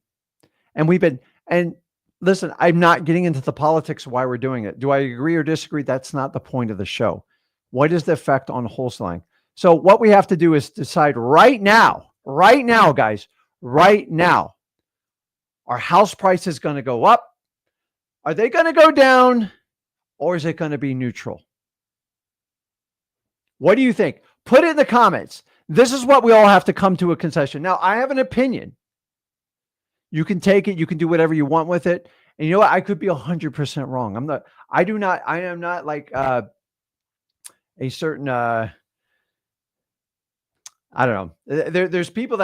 And listen, I'm not getting into the politics of why we're doing it. Do I agree or disagree? That's not the point of the show. What is the effect on wholesaling? So what we have to do is decide right now, guys, right now, are house prices going to go up? Are they going to go down? Or is it going to be neutral? What do you think? Put it in the comments. This is what we all have to come to a concession. Now, I have an opinion. You can take it. You can do whatever you want with it. And you know what? I could be 100% wrong. I am not like a certain, I don't know. There's people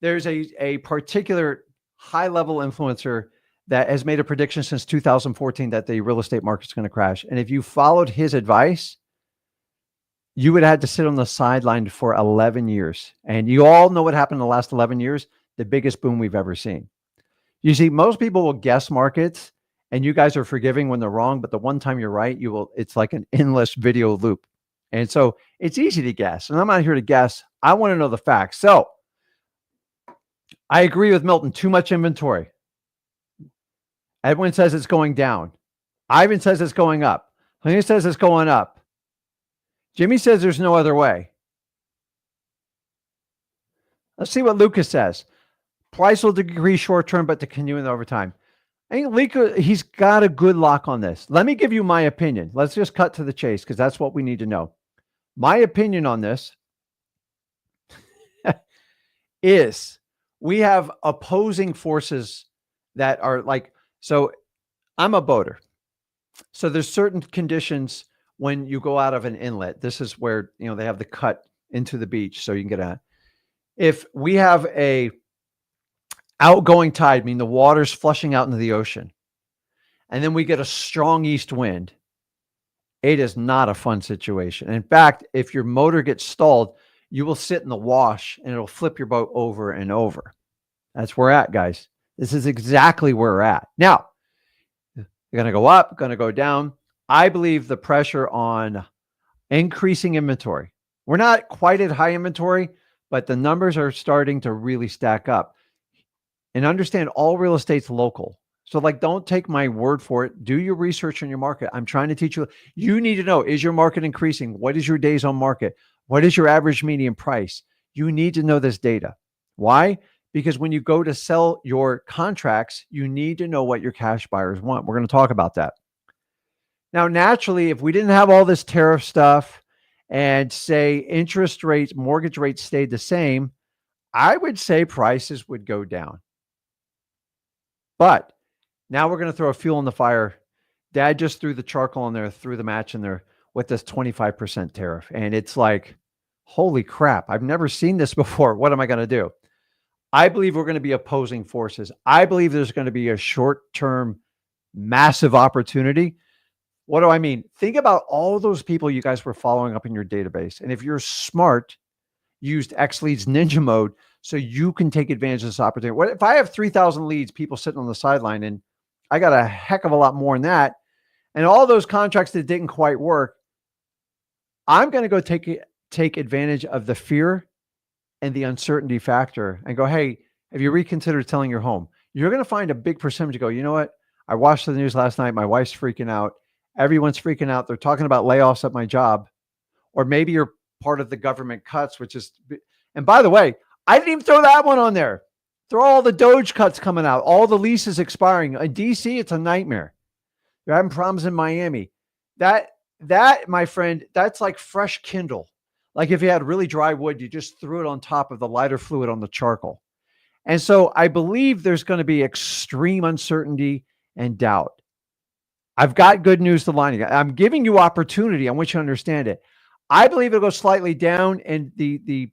there's a particular high level influencer that has made a prediction since 2014 that the real estate market's going to crash. And if you followed his advice, you would have had to sit on the sideline for 11 years. And you all know what happened in the last 11 years, the biggest boom we've ever seen. You see, most people will guess markets and you guys are forgiving when they're wrong, but the one time you're right, it's like an endless video loop. And so it's easy to guess. And I'm not here to guess. I want to know the facts. So I agree with Milton, too much inventory. Edwin says it's going down. Ivan says it's going up. Helena says it's going up. Jimmy says there's no other way. Let's see what Lucas says. Price will decrease short term, but to continue in over time. I think Lucas, he's got a good lock on this. Let me give you my opinion. Let's just cut to the chase because that's what we need to know. My opinion on this is we have opposing forces that are like, so I'm a boater. So there's certain conditions when you go out of an inlet. This is where, they have the cut into the beach so you can get out. If we have a outgoing tide, meaning the water's flushing out into the ocean, and then we get a strong east wind, it is not a fun situation. In fact, if your motor gets stalled, you will sit in the wash and it'll flip your boat over and over. That's where we're at, guys. This is exactly where we're at. Now, they're going to go up, going to go down. I believe the pressure on increasing inventory. We're not quite at high inventory, but the numbers are starting to really stack up. And understand all real estate's local. So don't take my word for it. Do your research on your market. I'm trying to teach you. You need to know, is your market increasing? What is your days on market? What is your average median price? You need to know this data. Why? Because when you go to sell your contracts, you need to know what your cash buyers want. We're going to talk about that. Now, naturally, if we didn't have all this tariff stuff and say interest rates, mortgage rates stayed the same, I would say prices would go down. But now we're going to throw a fuel in the fire. Dad just threw the charcoal in there, threw the match in there with this 25% tariff. And it's like, holy crap, I've never seen this before. What am I going to do? I believe we're going to be opposing forces. I believe there's going to be a short-term massive opportunity. What do I mean? Think about all those people you guys were following up in your database. And if you're smart, used X Leads Ninja mode so you can take advantage of this opportunity. What if I have 3,000 leads, people sitting on the sideline, and I got a heck of a lot more than that, and all those contracts that didn't quite work, I'm going to go take advantage of the fear and the uncertainty factor and go, hey, have you reconsidered selling your home? You're going to find a big percentage go, you know what? I watched the news last night. My wife's freaking out. Everyone's freaking out. They're talking about layoffs at my job. Or maybe you're part of the government cuts, which is, and by the way, I didn't even throw that one on there. Throw all the Doge cuts coming out, all the leases expiring. In DC, it's a nightmare. You're having problems in Miami. That, my friend, that's like fresh Kindle. Like if you had really dry wood, you just threw it on top of the lighter fluid on the charcoal. And so I believe there's going to be extreme uncertainty and doubt. I've got good news to line. I'm giving you opportunity. I want you to understand it. I believe it'll go slightly down, and the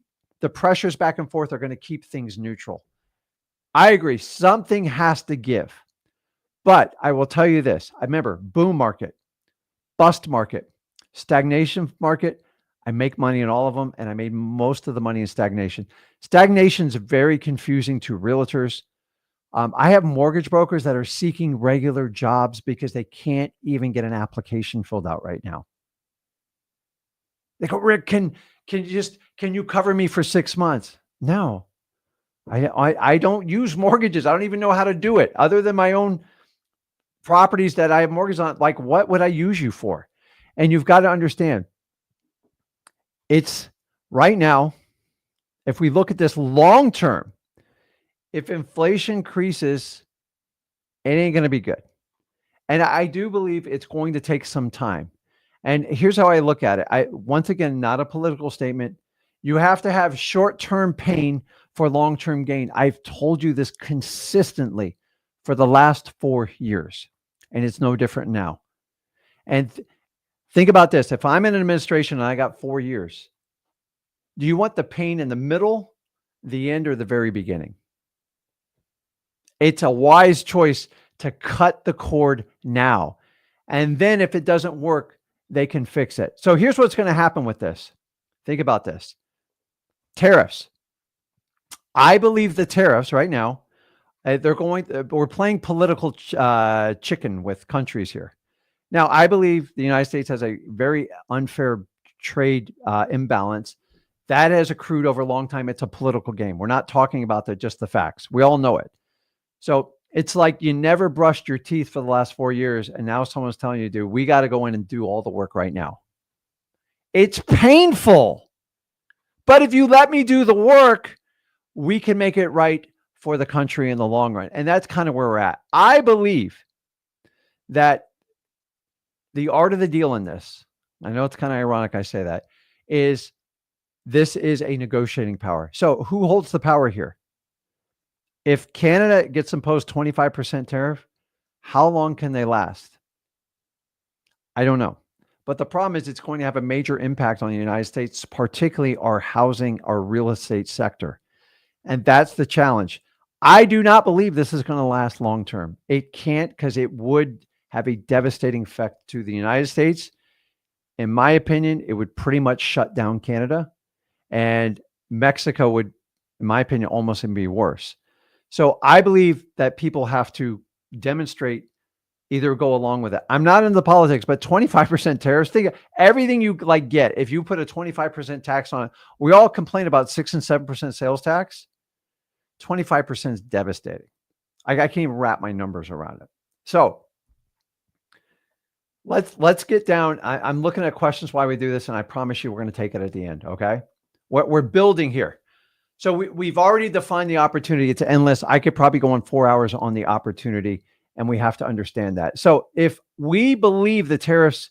pressures back and forth are going to keep things neutral. I agree. Something has to give. But I will tell you this. I remember boom market, bust market, stagnation market. I make money in all of them, and I made most of the money in stagnation. Stagnation is very confusing to realtors. I have mortgage brokers that are seeking regular jobs because they can't even get an application filled out right now. They go, Rick, can you cover me for 6 months? No, I don't use mortgages. I don't even know how to do it other than my own properties that I have mortgages on. Like, what would I use you for? And you've got to understand, it's right now, if we look at this long term, if inflation increases, it ain't going to be good. And I do believe it's going to take some time. And here's how I look at it. Once again, not a political statement. You have to have short-term pain for long-term gain. I've told you this consistently for the last 4 years, and it's no different now. And think about this. If I'm in an administration and I got 4 years, do you want the pain in the middle, the end, or the very beginning? It's a wise choice to cut the cord now. And then if it doesn't work, they can fix it. So here's what's going to happen with this. Think about this. Tariffs. I believe the tariffs right now, we're playing political chicken with countries here. Now, I believe the United States has a very unfair trade imbalance. That has accrued over a long time. It's a political game. We're not talking about just the facts. We all know it. So it's like you never brushed your teeth for the last 4 years, and now someone's telling you we got to go in and do all the work right now. It's painful. But if you let me do the work, we can make it right for the country in the long run. And that's kind of where we're at. I believe that the art of the deal in this, I know it's kind of ironic I say that, is this is a negotiating power. So who holds the power here? If Canada gets imposed 25% tariff, how long can they last? I don't know. But the problem is it's going to have a major impact on the United States, particularly our housing, our real estate sector. And that's the challenge. I do not believe this is going to last long term. It can't, because it would have a devastating effect to the United States. In my opinion, it would pretty much shut down Canada. And Mexico would, in my opinion, almost even be worse. So I believe that people have to demonstrate, either go along with it. I'm not into politics, but 25% tariffs, think everything you get. If you put a 25% tax on it, we all complain about 6 and 7% sales tax. 25% is devastating. I can't even wrap my numbers around it. So let's get down. I'm looking at questions why we do this, and I promise you we're going to take it at the end. Okay. What we're building here. So we've already defined the opportunity. It's endless. I could probably go on 4 hours on the opportunity, and we have to understand that. So if we believe the tariffs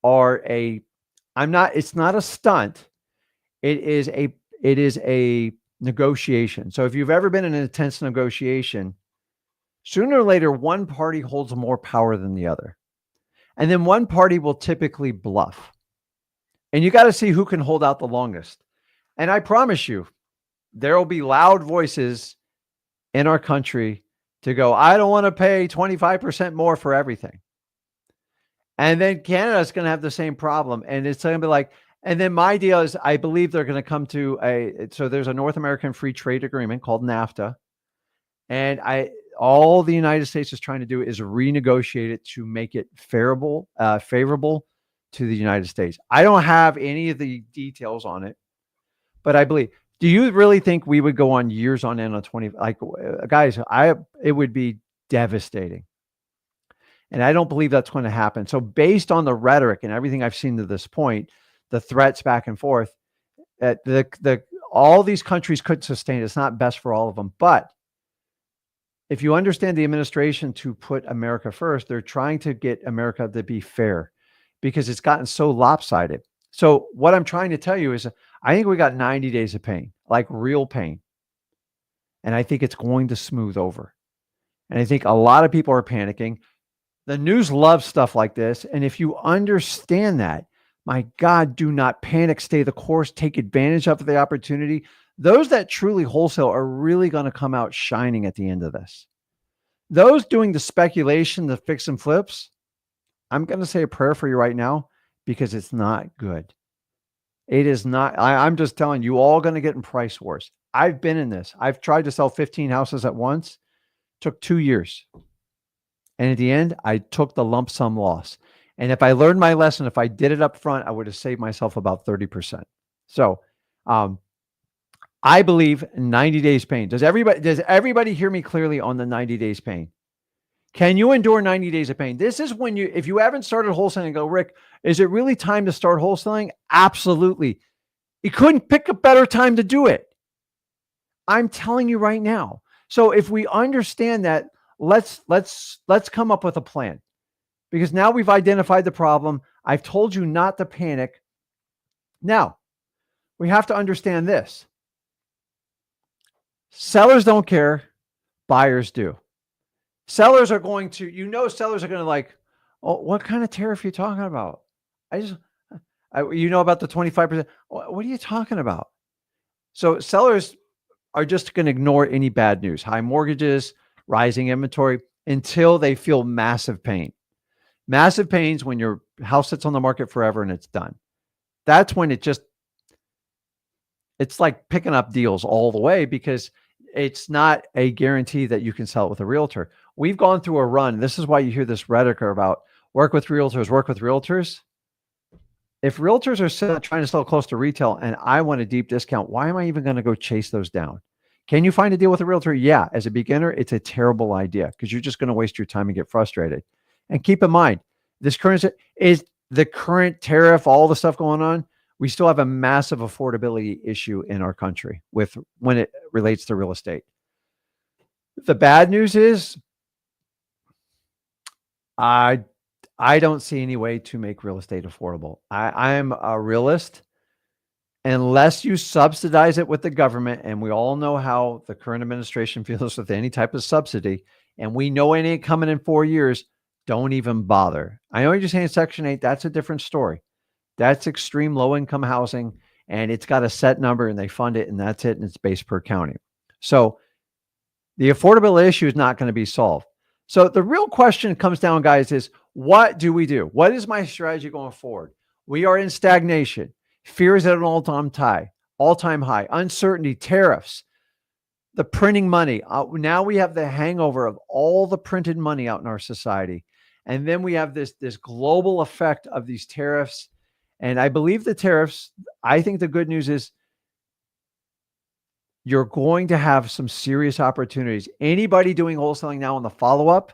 are it's not a stunt. It is a negotiation. So if you've ever been in an intense negotiation, sooner or later, one party holds more power than the other. And then one party will typically bluff. And you got to see who can hold out the longest. And I promise you, there will be loud voices in our country to go, I don't want to pay 25% more for everything. And then Canada's going to have the same problem. And it's going to be like, and then my deal is I believe they're going to come to so there's a North American free trade agreement called NAFTA. And all the United States is trying to do is renegotiate it to make it favorable to the United States. I don't have any of the details on it, but I believe. Do you really think we would go on years on end on 20? Like, guys, it would be devastating. And I don't believe that's going to happen. So based on the rhetoric and everything I've seen to this point, the threats back and forth, all these countries could sustain it. It's not best for all of them. But if you understand the administration to put America first, they're trying to get America to be fair because it's gotten so lopsided. So what I'm trying to tell you is I think we got 90 days of pain, like real pain. And I think it's going to smooth over. And I think a lot of people are panicking. The news loves stuff like this. And if you understand that, my God, do not panic, stay the course, take advantage of the opportunity. Those that truly wholesale are really going to come out shining at the end of this. Those doing the speculation, the fix and flips, I'm going to say a prayer for you right now because it's not good. It is not. I'm just telling you, all going to get in price wars. I've been in this. I've tried to sell 15 houses at once. Took 2 years. And at the end, I took the lump sum loss. And if I learned my lesson, if I did it up front, I would have saved myself about 30%. So I believe 90 days pain. Does everybody hear me clearly on the 90 days pain? Can you endure 90 days of pain? This is when if you haven't started wholesaling, go, Rick, is it really time to start wholesaling? Absolutely. You couldn't pick a better time to do it. I'm telling you right now. So if we understand that, let's come up with a plan, because now we've identified the problem. I've told you not to panic. Now we have to understand this. Sellers don't care. Buyers do. Sellers are going to, sellers are going to like, oh, what kind of tariff are you talking about? About the 25%. What are you talking about? So sellers are just going to ignore any bad news, high mortgages, rising inventory, until they feel massive pain. Massive pains when your house sits on the market forever and it's done. That's when it's like picking up deals all the way, because it's not a guarantee that you can sell it with a realtor. We've gone through a run. This is why you hear this rhetoric about work with realtors. If realtors are trying to sell close to retail and I want a deep discount, why am I even going to go chase those down? Can you find a deal with a realtor? Yeah. As a beginner, it's a terrible idea because you're just going to waste your time and get frustrated. And keep in mind, this is the current tariff, all the stuff going on. We still have a massive affordability issue in our country when it relates to real estate. The bad news is I don't see any way to make real estate affordable. I am a realist. Unless you subsidize it with the government, and we all know how the current administration feels with any type of subsidy, and we know it ain't coming in 4 years, don't even bother. I know you're saying Section 8, that's a different story. That's extreme low-income housing, and it's got a set number, and they fund it, and that's it, and it's based per county. So the affordability issue is not going to be solved. So the real question comes down, guys, is what do we do? What is my strategy going forward? We are in stagnation. Fear is at an all-time high. Uncertainty, tariffs, the printing money. Now we have the hangover of all the printed money out in our society. And then we have this global effect of these tariffs. And I believe the tariffs, I think the good news is you're going to have some serious opportunities. Anybody doing wholesaling now on the follow-up,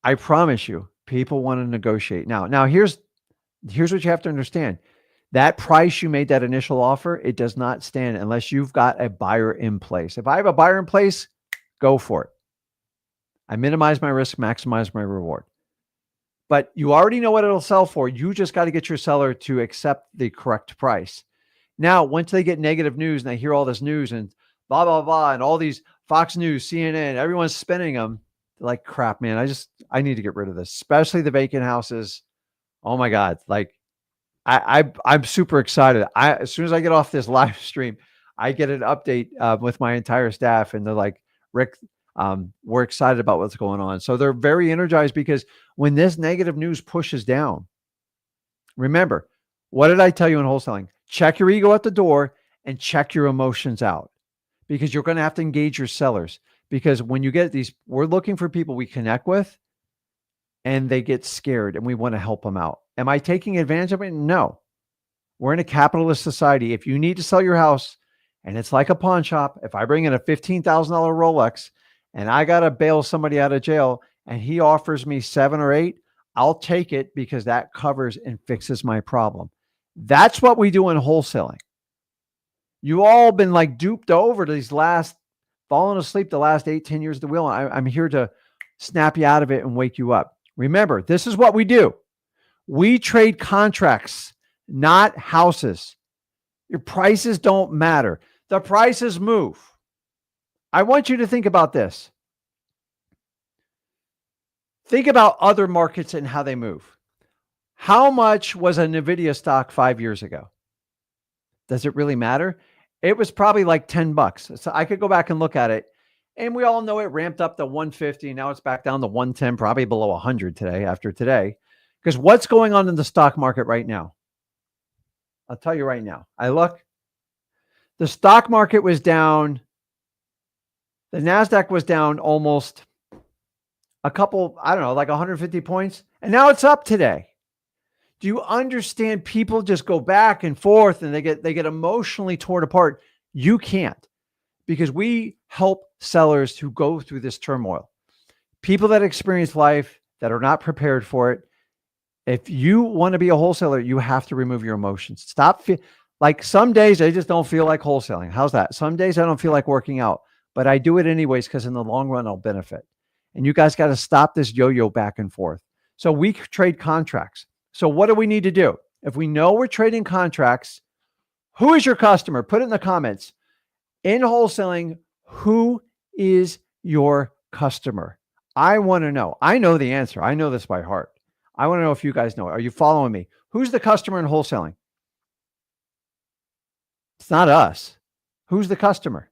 I promise you, people want to negotiate. Now here's what you have to understand. That price you made that initial offer, it does not stand unless you've got a buyer in place. If I have a buyer in place, go for it. I minimize my risk, maximize my reward. But you already know what it'll sell for. You just got to get your seller to accept the correct price. Now, once they get negative news and they hear all this news and blah, blah, blah, and all these Fox News, CNN, everyone's spinning them, they're like, crap, man, I need to get rid of this, especially the vacant houses. Oh my God. Like, I'm super excited. As soon as I get off this live stream, I get an update with my entire staff, and they're like, Rick, We're excited about what's going on. So they're very energized because when this negative news pushes down, remember, what did I tell you in wholesaling? Check your ego at the door and check your emotions out, because you're going to have to engage your sellers. Because when you get these, we're looking for people we connect with and they get scared and we want to help them out. Am I taking advantage of it? No. We're in a capitalist society. If you need to sell your house and it's like a pawn shop, if I bring in a $15,000 Rolex and I got to bail somebody out of jail and he offers me 7 or 8, I'll take it because that covers and fixes my problem. That's what we do in wholesaling. You all been like duped over to these fallen asleep the last 8-10 years of the wheel. I'm here to snap you out of it and wake you up. Remember, this is what we do. We trade contracts, not houses. Your prices don't matter. The prices move. I want you to think about this. Think about other markets and how they move. How much was a NVIDIA stock 5 years ago? Does it really matter? It was probably like $10. So I could go back and look at it. And we all know it ramped up to 150. Now it's back down to 110, probably below 100 today after today. Because what's going on in the stock market right now? I'll tell you right now. I look, the stock market was down. The NASDAQ was down almost a couple, I don't know, like 150 points. And now it's up today. Do you understand? People just go back and forth and they get emotionally torn apart. You can't, because we help sellers who go through this turmoil. People that experience life that are not prepared for it. If you want to be a wholesaler, you have to remove your emotions. Stop. Like some days I just don't feel like wholesaling. How's that? Some days I don't feel like working out, but I do it anyways because in the long run I'll benefit. And you guys got to stop this yo-yo back and forth. So we trade contracts. So what do we need to do? If we know we're trading contracts, who is your customer? Put it in the comments. In wholesaling, who is your customer? I want to know. I know the answer. I know this by heart. I want to know if you guys know it. Are you following me? Who's the customer in wholesaling? It's not us. Who's the customer?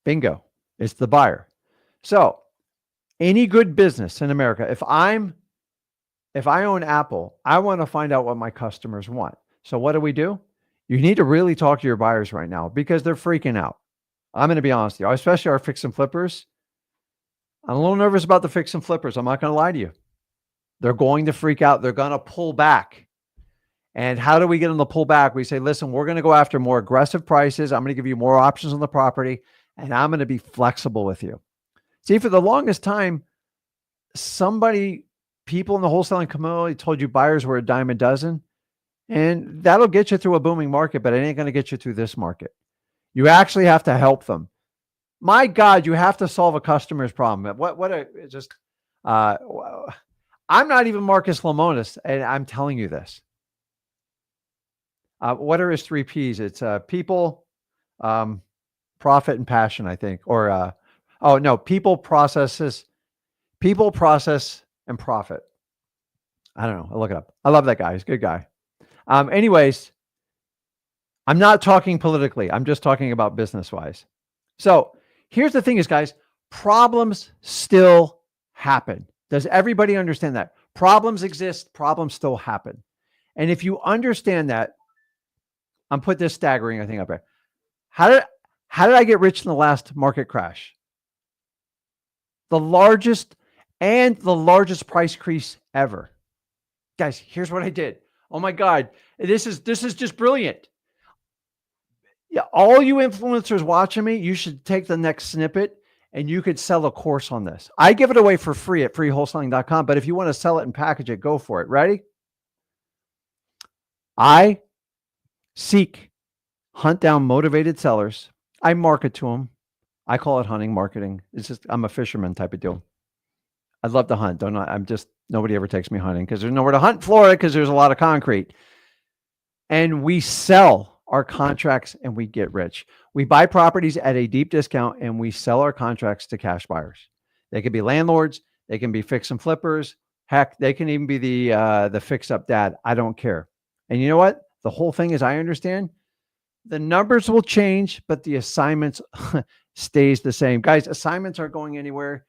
Bingo. It's the buyer. So any good business in America, if I own Apple, I want to find out what my customers want. So what do? You need to really talk to your buyers right now because they're freaking out. I'm going to be honest with you, especially our fix and flippers. I'm a little nervous about the fix and flippers. I'm not going to lie to you. They're going to freak out. They're going to pull back. And how do we get them to pull back? We say, listen, we're going to go after more aggressive prices. I'm going to give you more options on the property, and I'm going to be flexible with you. See, for the longest time, people in the wholesaling community told you buyers were a dime a dozen, and that'll get you through a booming market, but it ain't going to get you through this market. You actually have to help them. My God, you have to solve a customer's problem. I'm not even Marcus Lemonis, and I'm telling you this. What are his 3 Ps? It's people, profit, and passion, I think. Or, people, process, and profit. I don't know. I'll look it up. I love that guy. He's a good guy. Anyways, I'm not talking politically. I'm just talking about business-wise. So here's the thing is, guys, problems still happen. Does everybody understand that? Problems exist. Problems still happen. And if you understand that, I'm put this staggering thing up there. How did I get rich in the last market crash? The largest price increase ever. Guys, here's what I did. Oh my God, this is just brilliant. Yeah, all you influencers watching me, you should take the next snippet and you could sell a course on this. I give it away for free at freewholesaling.com, but if you want to sell it and package it, go for it. Ready? I hunt down motivated sellers. I market to them. I call it hunting marketing. It's just, I'm a fisherman type of deal. I love to hunt. Nobody ever takes me hunting because there's nowhere to hunt in Florida because there's a lot of concrete. And we sell our contracts and we get rich. We buy properties at a deep discount and we sell our contracts to cash buyers. They can be landlords. They can be fix and flippers. Heck, they can even be the fix up dad. I don't care. And you know what? The whole thing is, I understand The numbers will change, but the assignments stays the same. Guys, assignments aren't going anywhere.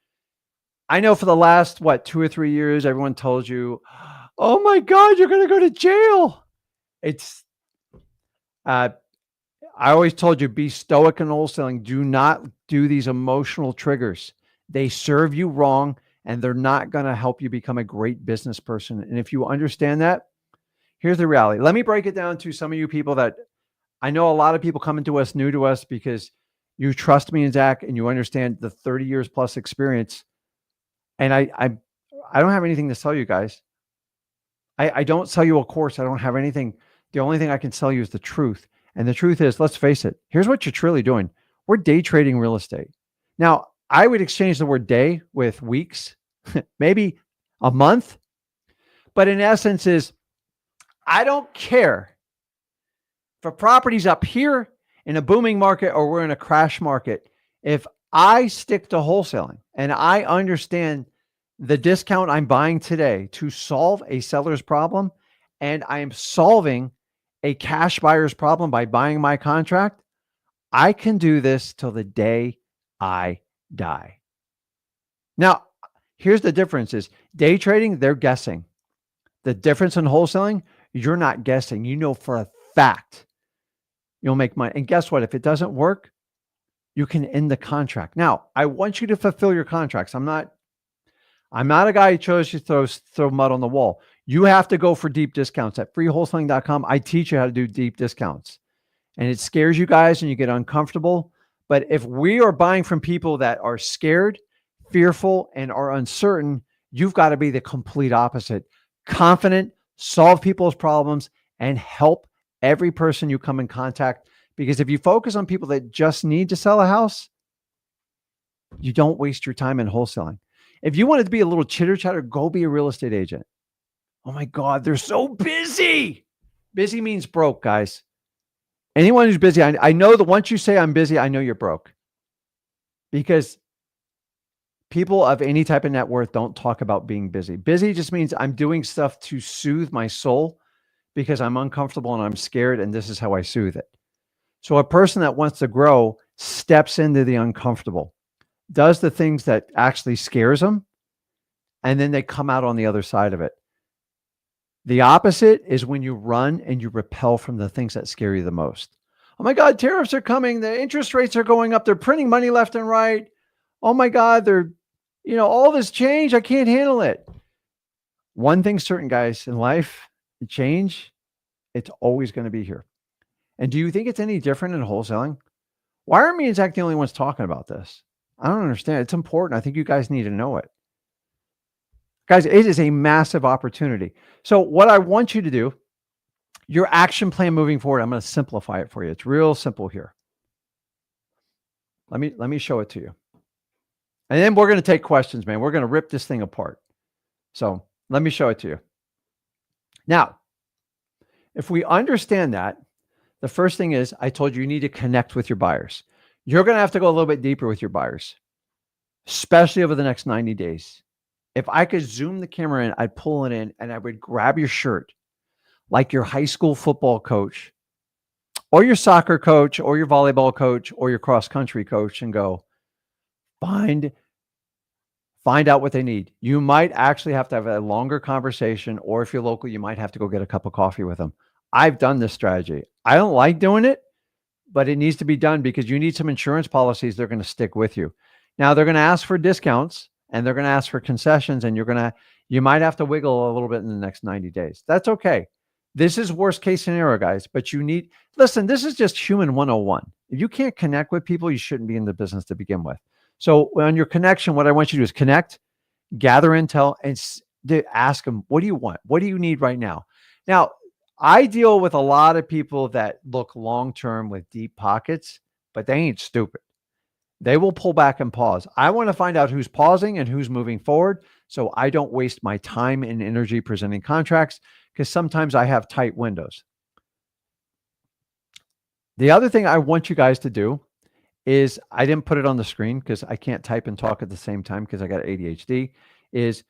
I know for the last, 2 or 3 years, everyone told you, oh my God, you're going to go to jail. It's, uh, I always told you, be stoic in wholesaling. Do not do these emotional triggers. They serve you wrong and they're not going to help you become a great business person. And if you understand that, here's the reality. Let me break it down to some of you people that I know. A lot of people coming to us, new to us, because you trust me and Zach and you understand the 30 years plus experience. And I don't have anything to sell you guys. I don't sell you a course. I don't have anything. The only thing I can sell you is the truth. And the truth is, let's face it, here's what you're truly doing. We're day trading real estate. Now, I would exchange the word day with weeks, maybe a month. But in essence is, I don't care if a property's up here in a booming market or we're in a crash market. If I stick to wholesaling and I understand the discount I'm buying today to solve a seller's problem, and I am solving a cash buyer's problem by buying my contract, I can do this till the day I die. Now, here's the difference is day trading, they're guessing. The difference in wholesaling, you're not guessing. You know for a fact you'll make money. And guess what? If it doesn't work, you can end the contract. Now, I want you to fulfill your contracts. I'm not a guy who chose to throw mud on the wall. You have to go for deep discounts. At freewholesaling.com, I teach you how to do deep discounts. And it scares you guys and you get uncomfortable. But if we are buying from people that are scared, fearful, and are uncertain, you've got to be the complete opposite. Confident, solve people's problems, and help every person you come in contact. Because if you focus on people that just need to sell a house, you don't waste your time in wholesaling. If you wanted to be a little chitter chatter, go be a real estate agent. Oh my God, they're so busy. Busy means broke, guys. Anyone who's busy, I know that once you say I'm busy, I know you're broke. Because people of any type of net worth don't talk about being busy. Busy just means I'm doing stuff to soothe my soul because I'm uncomfortable and I'm scared, and this is how I soothe it. So a person that wants to grow steps into the uncomfortable, does the things that actually scares them, and then they come out on the other side of it. The opposite is when you run and you repel from the things that scare you the most. Oh my God, tariffs are coming. The interest rates are going up. They're printing money left and right. Oh my God, all this change. I can't handle it. One thing's certain, guys, in life, change, it's always going to be here. And do you think it's any different in wholesaling? Why aren't me and Zach the only ones talking about this? I don't understand. It's important. I think you guys need to know it. Guys, it is a massive opportunity. So what I want you to do, your action plan moving forward, I'm going to simplify it for you. It's real simple here. Let me show it to you. And then we're going to take questions, man. We're going to rip this thing apart. So let me show it to you. Now, if we understand that, the first thing is, I told you, you need to connect with your buyers. You're going to have to go a little bit deeper with your buyers, especially over the next 90 days. If I could zoom the camera in, I'd pull it in and I would grab your shirt like your high school football coach or your soccer coach or your volleyball coach or your cross country coach and go, find out what they need. You might actually have to have a longer conversation, or if you're local, you might have to go get a cup of coffee with them. I've done this strategy. I don't like doing it, but it needs to be done because you need some insurance policies. They're going to stick with you. Now they're going to ask for discounts and they're going to ask for concessions, and you might have to wiggle a little bit in the next 90 days. That's okay. This is worst case scenario, guys, but listen, this is just human 101. If you can't connect with people, you shouldn't be in the business to begin with. So on your connection, what I want you to do is connect, gather intel, and ask them, what do you want? What do you need right now? Now, I deal with a lot of people that look long-term with deep pockets, but they ain't stupid. They will pull back and pause. I want to find out who's pausing and who's moving forward so I don't waste my time and energy presenting contracts, because sometimes I have tight windows. The other thing I want you guys to do is, I didn't put it on the screen because I can't type and talk at the same time because I got ADHD, is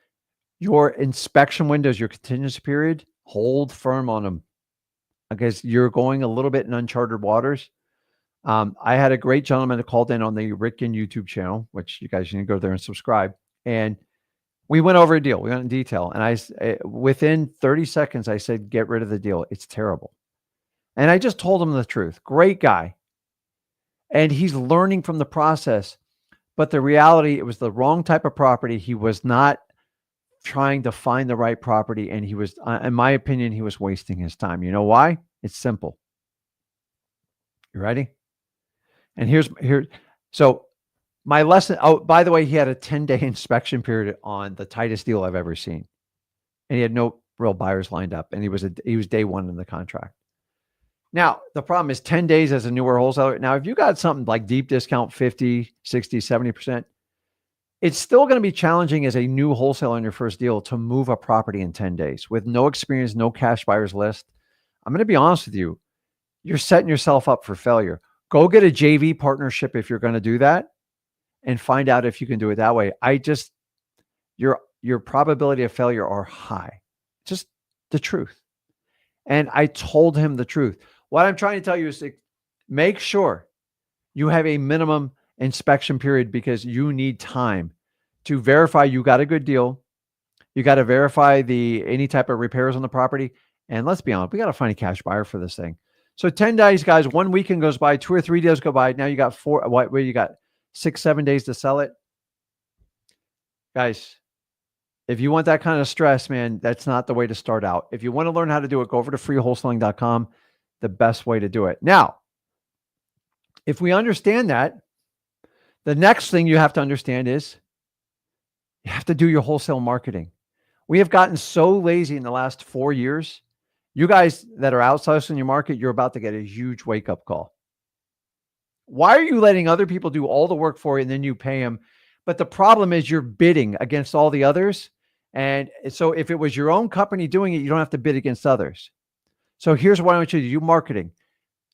your inspection windows, your contingency period, hold firm on them because you're going a little bit in uncharted waters. I had a great gentleman that called in on the Rick Ginn YouTube channel, which you guys need to go there and subscribe. And we went over a deal. We went in detail. And within 30 seconds, I said, get rid of the deal. It's terrible. And I just told him the truth. Great guy. And he's learning from the process. But the reality, it was the wrong type of property. He was not trying to find the right property. And he was, in my opinion, he was wasting his time. You know why? It's simple. You ready? And so my lesson. Oh, by the way, he had a 10-day inspection period on the tightest deal I've ever seen. And he had no real buyers lined up. And he was day one in the contract. Now, the problem is 10 days as a newer wholesaler. Now, if you got something like deep discount, 50, 60, 70%, it's still going to be challenging as a new wholesaler on your first deal to move a property in 10 days with no experience, no cash buyers list. I'm going to be honest with you. You're setting yourself up for failure. Go get a JV partnership if you're going to do that and find out if you can do it that way. Your probability of failure are high. Just the truth. And I told him the truth. What I'm trying to tell you is to make sure you have a minimum inspection period because you need time to verify you got a good deal. You got to verify any type of repairs on the property. And let's be honest, we got to find a cash buyer for this thing. So 10 days, guys, 1 weekend goes by, 2 or 3 days go by. Now you got you got 6, 7 days to sell it. Guys, if you want that kind of stress, man, that's not the way to start out. If you want to learn how to do it, go over to freewholesaling.com. The best way to do it. Now, if we understand that, the next thing you have to understand is you have to do your wholesale marketing. We have gotten so lazy in the last 4 years. You guys that are outsourcing your market, you're about to get a huge wake-up call. Why are you letting other people do all the work for you and then you pay them? But the problem is you're bidding against all the others. And so if it was your own company doing it, you don't have to bid against others. So here's what I want you to do. Marketing.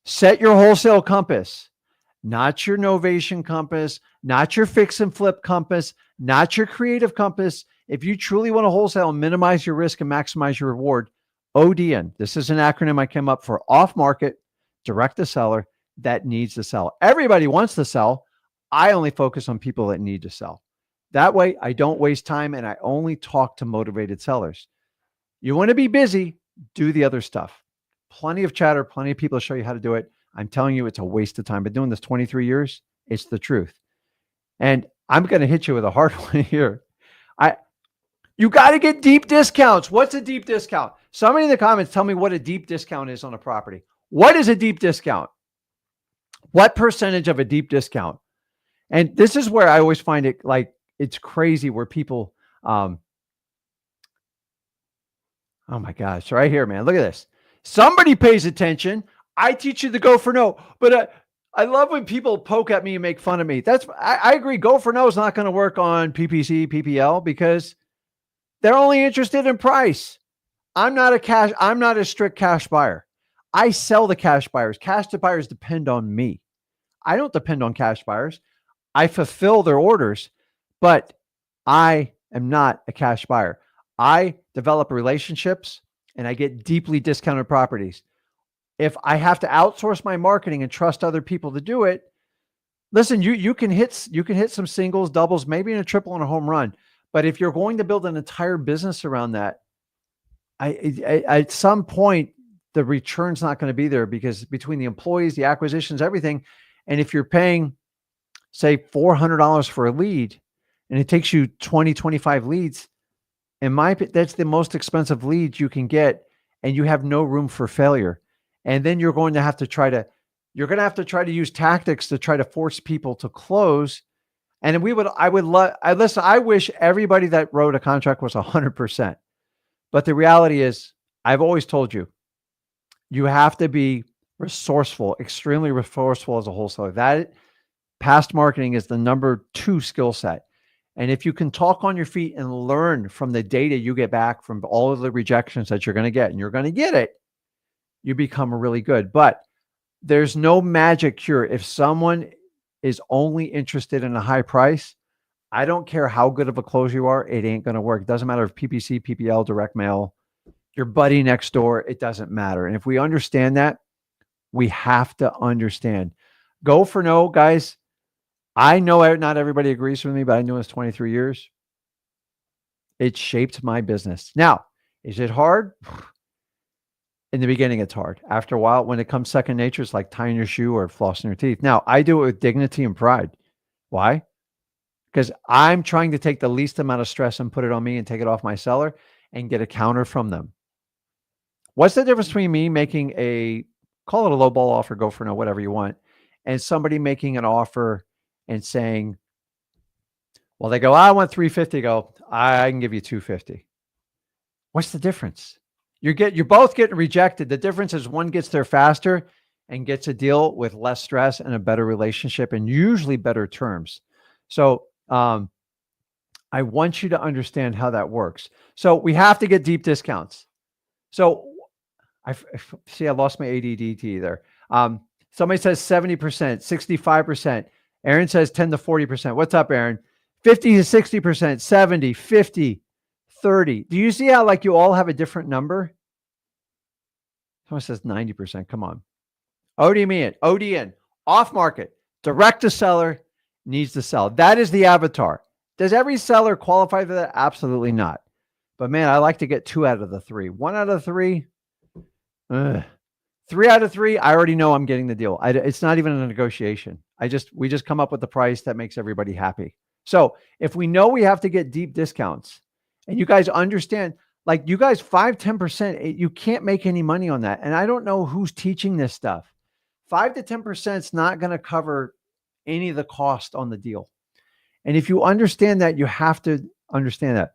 Set your wholesale compass, not your novation compass, not your fix and flip compass, not your creative compass. If you truly want to wholesale and minimize your risk and maximize your reward, ODN. This is an acronym I came up for: off market, direct to seller that needs to sell. Everybody wants to sell. I only focus on people that need to sell. That way I don't waste time and I only talk to motivated sellers. You want to be busy, do the other stuff. Plenty of chatter, plenty of people to show you how to do it. I'm telling you, it's a waste of time. But doing this 23 years, it's the truth. And I'm going to hit you with a hard one here. You got to get deep discounts. What's a deep discount? Somebody in the comments tell me what a deep discount is on a property. What is a deep discount? What percentage of a deep discount? And this is where I always find it like it's crazy where people, oh my gosh, right here, man. Look at this. Somebody pays attention. I teach you to go for no. But I love when people poke at me and make fun of me. I agree. Go for no is not going to work on PPC, PPL because they're only interested in price. I'm not a strict cash buyer. I sell the cash buyers. Cash to buyers depend on me. I don't depend on cash buyers. I fulfill their orders, but I am not a cash buyer. I develop relationships and I get deeply discounted properties. If I have to outsource my marketing and trust other people to do it, listen, you can hit some singles, doubles, maybe in a triple and a home run. But if you're going to build an entire business around that, at some point, the return's not going to be there because between the employees, the acquisitions, everything. And if you're paying, say, $400 for a lead and it takes you 20, 25 leads, that's the most expensive lead you can get. And you have no room for failure. And then you're going to have to try to use tactics to try to force people to close. And I wish everybody that wrote a contract was 100%. But the reality is, I've always told you, you have to be resourceful, extremely resourceful as a wholesaler. That past marketing is the number 2 skill set. And if you can talk on your feet and learn from the data you get back from all of the rejections that you're going to get, and you're going to get it, you become really good. But there's no magic cure. If someone is only interested in a high price, I don't care how good of a closer you are, it ain't going to work. It doesn't matter if PPC, PPL, direct mail, your buddy next door, it doesn't matter. And if we understand that, we have to understand. Go for no, guys. I know not everybody agrees with me, but I know it's 23 years. It shaped my business. Now, is it hard? In the beginning, it's hard. After a while, when it comes second nature, it's like tying your shoe or flossing your teeth. Now, I do it with dignity and pride. Why? Because I'm trying to take the least amount of stress and put it on me and take it off my seller and get a counter from them. What's the difference between me making call it a low ball offer, go for no, whatever you want, and somebody making an offer and saying, well, they go, I want 350. Go, I can give you 250. What's the difference? You're both getting rejected. The difference is one gets there faster and gets a deal with less stress and a better relationship and usually better terms. So I want you to understand how that works. So we have to get deep discounts. So I lost my ADDT there. Somebody says 70%, 65%. Aaron says 10 to 40%. What's up, Aaron? 50 to 60%, 70, 50, 30. Do you see how like you all have a different number? Someone says 90%. Come on. ODN, off market, direct to seller, needs to sell. That is the avatar. Does every seller qualify for that? Absolutely not. But man, I like to get 2 out of the 3. 1 out of 3. 3 out of 3, I already know I'm getting the deal. It's not even a negotiation. We just come up with the price that makes everybody happy. So if we know we have to get deep discounts and you guys understand, like you guys 5, 10%, you can't make any money on that. And I don't know who's teaching this stuff. 5 to 10% is not going to cover any of the cost on the deal. And if you understand that, you have to understand that.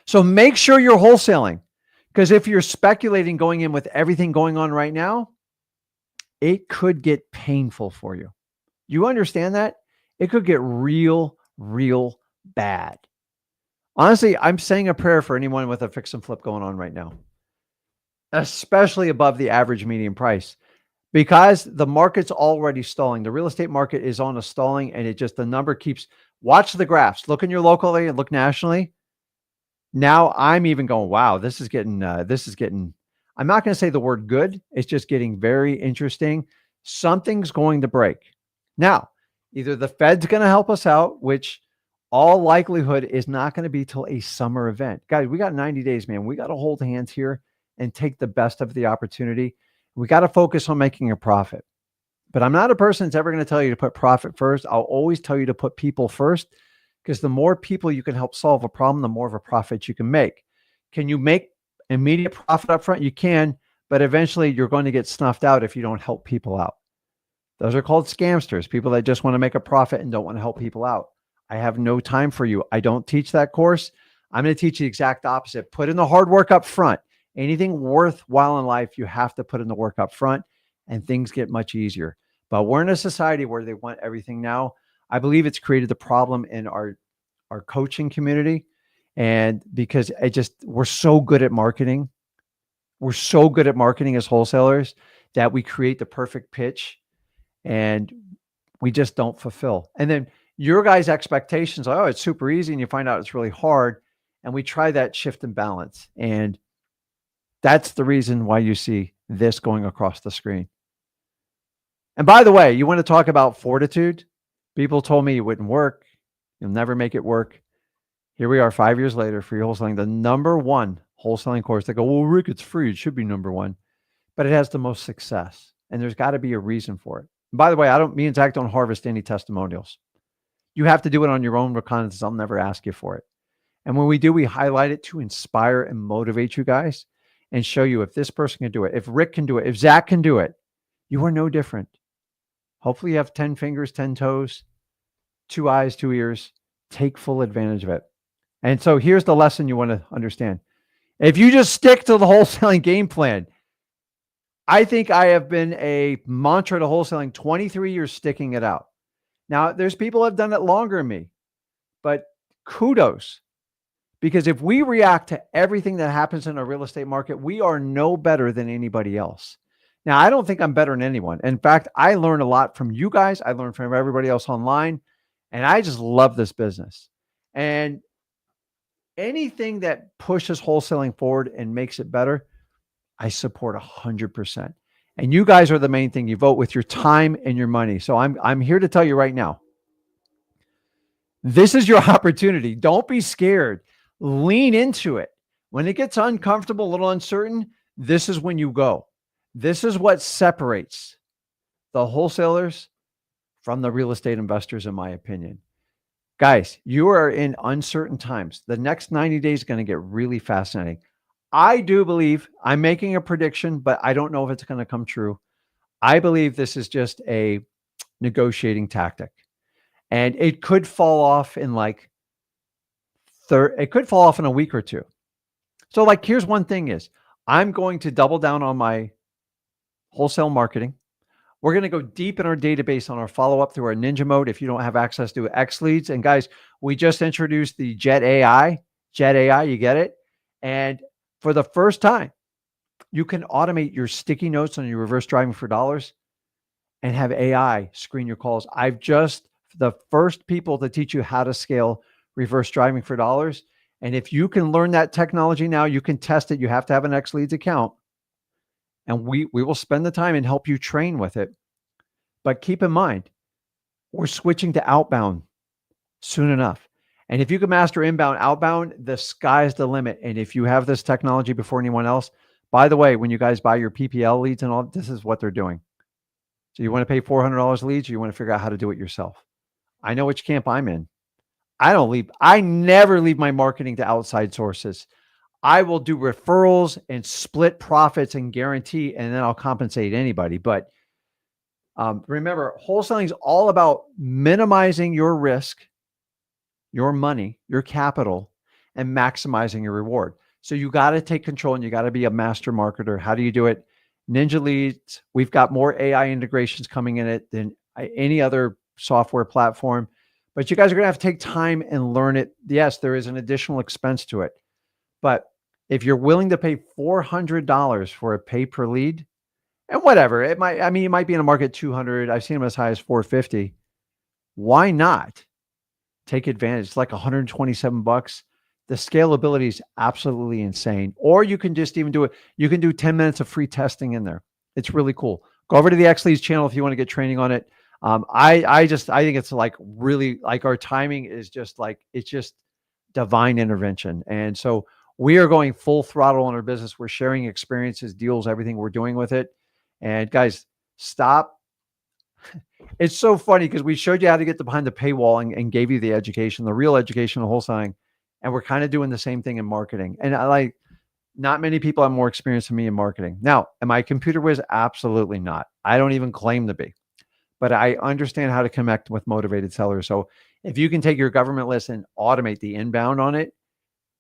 So make sure you're wholesaling. Because if you're speculating going in with everything going on right now, it could get painful for you. You understand that? It could get real, real bad. Honestly, I'm saying a prayer for anyone with a fix and flip going on right now, especially above the average median price, because the market's already stalling. The real estate market is on a stalling, and the number keeps, watch the graphs, look in your local area and look nationally. Now I'm even going, wow, this is getting, I'm not going to say the word good. It's just getting very interesting. Something's going to break. Now, either the Fed's going to help us out, which all likelihood is not going to be till a summer event. Guys, we got 90 days, man. We got to hold hands here and take the best of the opportunity. We got to focus on making a profit. But I'm not a person that's ever going to tell you to put profit first. I'll always tell you to put people first, because the more people you can help solve a problem, the more of a profit you can make. Can you make immediate profit up front? You can, but eventually you're going to get snuffed out if you don't help people out. Those are called scamsters, people that just want to make a profit and don't want to help people out. I have no time for you. I don't teach that course. I'm going to teach the exact opposite. Put in the hard work up front. Anything worthwhile in life, you have to put in the work up front, and things get much easier. But we're in a society where they want everything now. I believe it's created the problem in our coaching community. And because we're so good at marketing. We're so good at marketing as wholesalers that we create the perfect pitch and we just don't fulfill. And then your guys' expectations are, oh, it's super easy. And you find out it's really hard. And we try that shift and balance. And that's the reason why you see this going across the screen. And by the way, you want to talk about fortitude? People told me it wouldn't work. You'll never make it work. Here we are 5 years later, Free Wholesaling, the #1 wholesaling course. They go, well, Rick, it's free. It should be #1. But it has the most success. And there's got to be a reason for it. And by the way, me and Zach don't harvest any testimonials. You have to do it on your own reconnaissance. I'll never ask you for it. And when we do, we highlight it to inspire and motivate you guys and show you if this person can do it, if Rick can do it, if Zach can do it, you are no different. Hopefully you have 10 fingers, 10 toes, 2 eyes, 2 ears. Take full advantage of it. And so here's the lesson you want to understand. If you just stick to the wholesaling game plan, I think I have been a mantra to wholesaling 23 years sticking it out. Now, there's people who have done it longer than me, but kudos. Because if we react to everything that happens in a real estate market, we are no better than anybody else. Now, I don't think I'm better than anyone. In fact, I learn a lot from you guys. I learn from everybody else online. And I just love this business. And anything that pushes wholesaling forward and makes it better, I support 100%. And you guys are the main thing. You vote with your time and your money. So I'm here to tell you right now, this is your opportunity. Don't be scared. Lean into it. When it gets uncomfortable, a little uncertain, this is when you go. This is what separates the wholesalers from the real estate investors, in my opinion. Guys, you are in uncertain times. The next 90 days is going to get really fascinating. I do believe, I'm making a prediction, but I don't know if it's going to come true. I believe this is just a negotiating tactic. And it could fall off in it could fall off in a week or two. So here's one thing is, I'm going to double down on my wholesale marketing. We're going to go deep in our database on our follow-up through our Ninja Mode if you don't have access to X Leads. And guys, we just introduced the Jet AI. Jet AI, you get it? And for the first time, you can automate your sticky notes on your reverse driving for dollars and have AI screen your calls. I've just the first people to teach you how to scale reverse driving for dollars. And if you can learn that technology now, you can test it. You have to have an X Leads account. And we will spend the time and help you train with it. But keep in mind, we're switching to outbound soon enough. And if you can master inbound, outbound, the sky's the limit. And if you have this technology before anyone else, by the way, when you guys buy your PPL leads and all, this is what they're doing. So you want to pay $400 leads, or you want to figure out how to do it yourself? I know which camp I'm in. I never leave my marketing to outside sources. I will do referrals and split profits and guarantee, and then I'll compensate anybody. But remember, wholesaling is all about minimizing your risk, your money, your capital, and maximizing your reward. So you got to take control and you got to be a master marketer. How do you do it? Ninja Leads. We've got more AI integrations coming in it than any other software platform. But you guys are going to have to take time and learn it. Yes, there is an additional expense to it. But if you're willing to pay $400 for a pay per lead, and whatever, it might be in a market 200. I've seen them as high as 450. Why not take advantage? It's like 127 bucks. The scalability is absolutely insane. Or you can just even do it. You can do 10 minutes of free testing in there. It's really cool. Go over to the X Leads channel if you want to get training on it. I think it's really our timing is it's just divine intervention. And so we are going full throttle on our business. We're sharing experiences, deals, everything we're doing with it. And guys, stop. It's so funny because we showed you how to get behind the paywall and gave you the education, the real education of wholesaling. And we're kind of doing the same thing in marketing. And not many people have more experience than me in marketing. Now, am I a computer whiz? Absolutely not. I don't even claim to be. But I understand how to connect with motivated sellers. So if you can take your government list and automate the inbound on it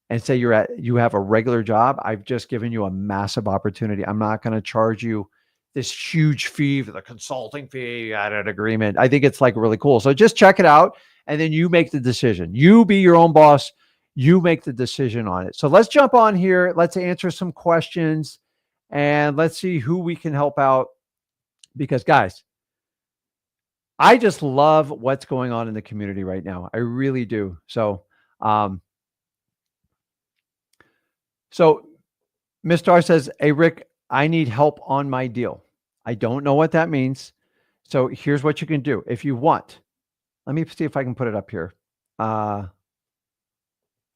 and say you have a regular job, I've just given you a massive opportunity. I'm not going to charge you this huge fee for the consulting fee at an agreement. I think it's really cool. So just check it out and then you make the decision. You be your own boss. You make the decision on it. So let's jump on here. Let's answer some questions and let's see who we can help out. Because guys, I just love what's going on in the community right now. I really do. So, Mr. R says, "Hey, Rick, I need help on my deal. I don't know what that means. So here's what you can do. If you want, let me see if I can put it up here.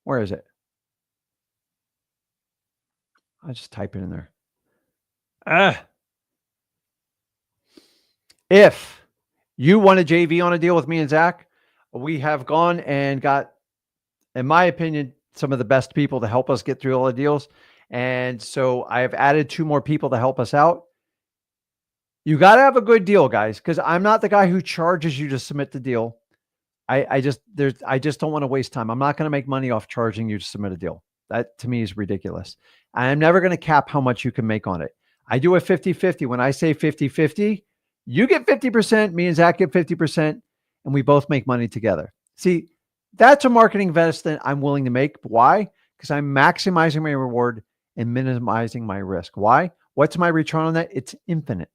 Where is it? I'll just type it in there. If you want a JV on a deal with me and Zach, we have gone and got, in my opinion, some of the best people to help us get through all the deals. And so I have added 2 more people to help us out. You got to have a good deal, guys, because I'm not the guy who charges you to submit the deal. I just don't want to waste time. I'm not going to make money off charging you to submit a deal. That to me is ridiculous. I'm never going to cap how much you can make on it. I do a 50-50. When I say 50-50, you get 50%, me and Zach get 50%, and we both make money together. See, that's a marketing investment I'm willing to make. Why? Because I'm maximizing my reward and minimizing my risk. Why? What's my return on that? It's infinite.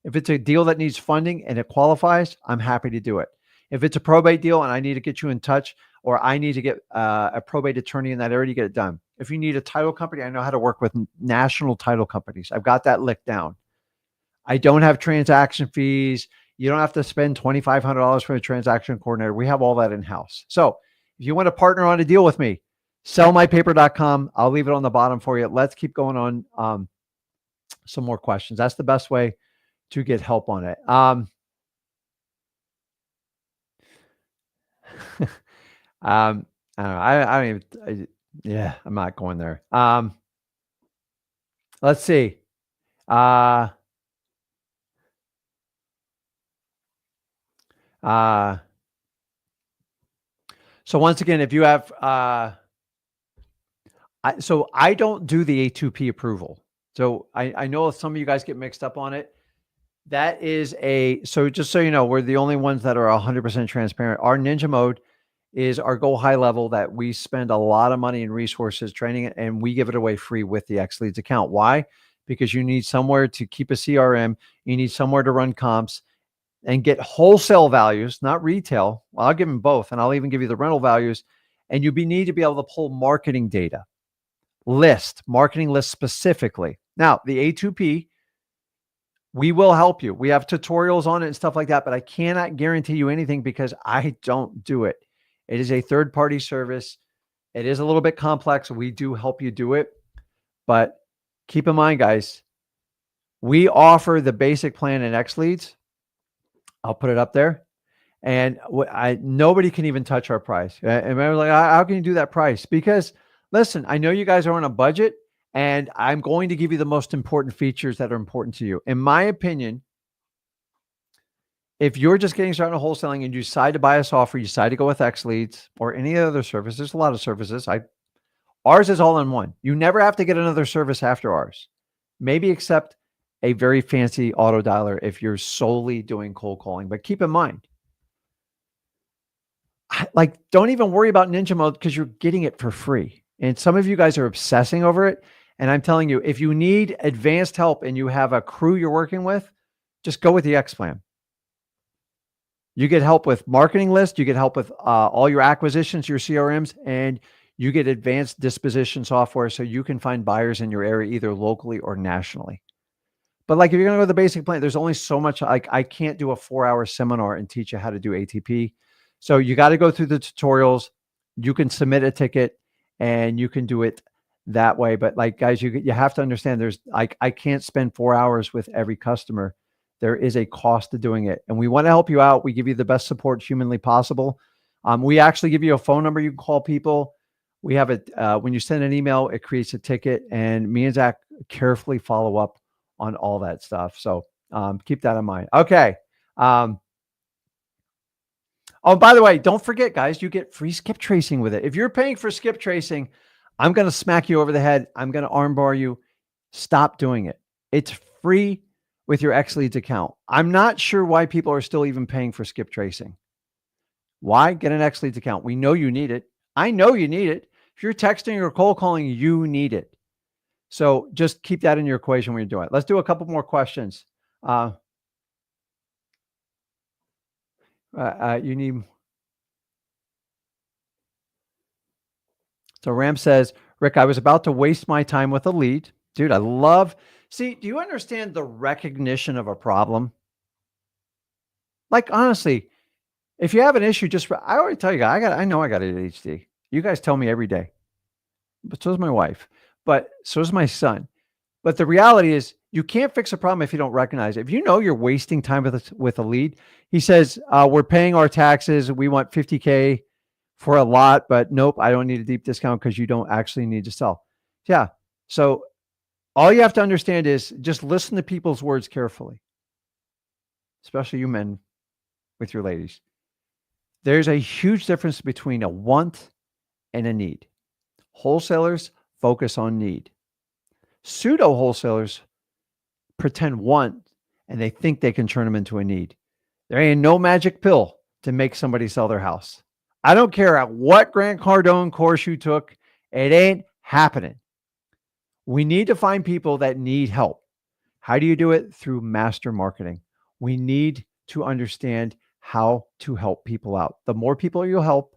If it's a deal that needs funding and it qualifies, I'm happy to do it. If it's a probate deal and I need to get you in touch, or I need to get a probate attorney in that area to get it done. If you need a title company, I know how to work with national title companies. I've got that licked down. I don't have transaction fees. You don't have to spend $2,500 for a transaction coordinator. We have all that in-house. So if you want to partner on a deal with me, sellmypaper.com. I'll leave it on the bottom for you. Let's keep going on some more questions. That's the best way to get help on it. I don't know. I don't even, yeah, I'm not going there. Let's see. So once again, if you have, so I don't do the A2P approval. So I know some of you guys get mixed up on it. That is so just so you know, we're the only ones that are 100% transparent. Our ninja mode is our go high level that we spend a lot of money and resources training it, and we give it away free with the X Leads account. Why? Because you need somewhere to keep a CRM. You need somewhere to run comps and get wholesale values, not retail. Well, I'll give them both, and I'll even give you the rental values. And you need to be able to pull marketing data, marketing lists specifically. Now, the A2P, we will help you. We have tutorials on it and stuff like that, but I cannot guarantee you anything because I don't do it. It is a third-party service. It is a little bit complex. We do help you do it, but keep in mind, guys, we offer the basic plan in X Leads. I'll put it up there. And nobody can even touch our price. And remember, like, how can you do that price? Because listen, I know you guys are on a budget, and I'm going to give you the most important features that are important to you. In my opinion, if you're just getting started in wholesaling and you decide to buy a software, you decide to go with X Leads or any other service, there's a lot of services. Ours is all in one. You never have to get another service after ours. Maybe except a very fancy auto dialer if you're solely doing cold calling. But keep in mind, like, don't even worry about Ninja Mode because you're getting it for free. And some of you guys are obsessing over it. And I'm telling you, if you need advanced help and you have a crew you're working with, just go with the X plan. You get help with marketing lists. You get help with all your acquisitions, your CRMs, and you get advanced disposition software so you can find buyers in your area, either locally or nationally. But like, if you're going to go with the basic plan, there's only so much. Like, I can't do a 4-hour seminar and teach you how to do ATP. So you got to go through the tutorials. You can submit a ticket and you can do it that way. But like, guys, you have to understand, there's like, I can't spend 4 hours with every customer. There is a cost to doing it. And we want to help you out. We give you the best support humanly possible. We actually give you a phone number you can call people. We have it when you send an email, it creates a ticket, and me and Zach carefully follow up on all that stuff. So keep that in mind. Okay. Oh, by the way, don't forget, guys, you get free skip tracing with it. If you're paying for skip tracing, I'm going to smack you over the head. I'm going to armbar you. Stop doing it. It's free with your X Leads account. I'm not sure why people are still even paying for skip tracing. Why? Get an X Leads account. We know you need it. I know you need it. If you're texting or cold calling, you need it. So just keep that in your equation when you're doing it. Let's do a couple more questions. You need. So Ram says, Rick, I was about to waste my time with a lead. Dude, see, do you understand the recognition of a problem? Like, honestly, if you have an issue, I already tell you, I know I got ADHD. You guys tell me every day, but so does my wife, but so does my son. But the reality is, you can't fix a problem if you don't recognize it. If you know you're wasting time with a lead, he says, we're paying our taxes. We want $50K for a lot, but nope, I don't need a deep discount because you don't actually need to sell. Yeah. So all you have to understand is just listen to people's words carefully, especially you men with your ladies. There's a huge difference between a want and a need. Wholesalers focus on need. Pseudo wholesalers pretend want, and they think they can turn them into a need. There ain't no magic pill to make somebody sell their house. I don't care at what Grant Cardone course you took, it ain't happening. We need to find people that need help. How do you do it? Through master marketing. We need to understand how to help people out. The more people you help,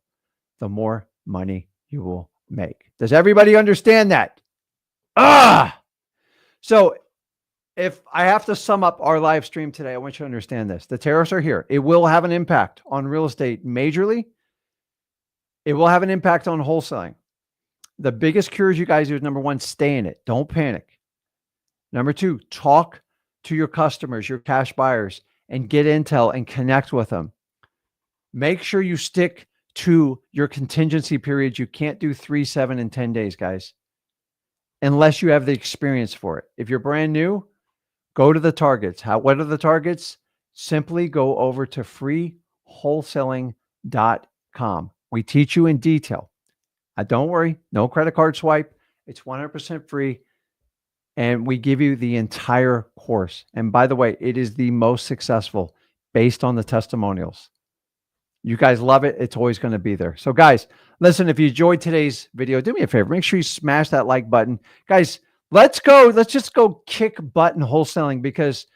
the more money you will make. Does everybody understand that? So if I have to sum up our live stream today, I want you to understand this. The tariffs are here. It will have an impact on real estate majorly. It will have an impact on wholesaling. The biggest cures you guys do is number one, stay in it. Don't panic. Number two, talk to your customers, your cash buyers, and get intel and connect with them. Make sure you stick to your contingency periods. You can't do 3, 7, and 10 days, guys, unless you have the experience for it. If you're brand new, go to the targets. What are the targets? Simply go over to freewholesaling.com. We teach you in detail. Don't worry, no credit card swipe. It's 100% free. And we give you the entire course. And by the way, it is the most successful based on the testimonials. You guys love it. It's always going to be there. So guys, listen, if you enjoyed today's video, do me a favor. Make sure you smash that like button. Guys, let's go. Let's just go kick butt in wholesaling, because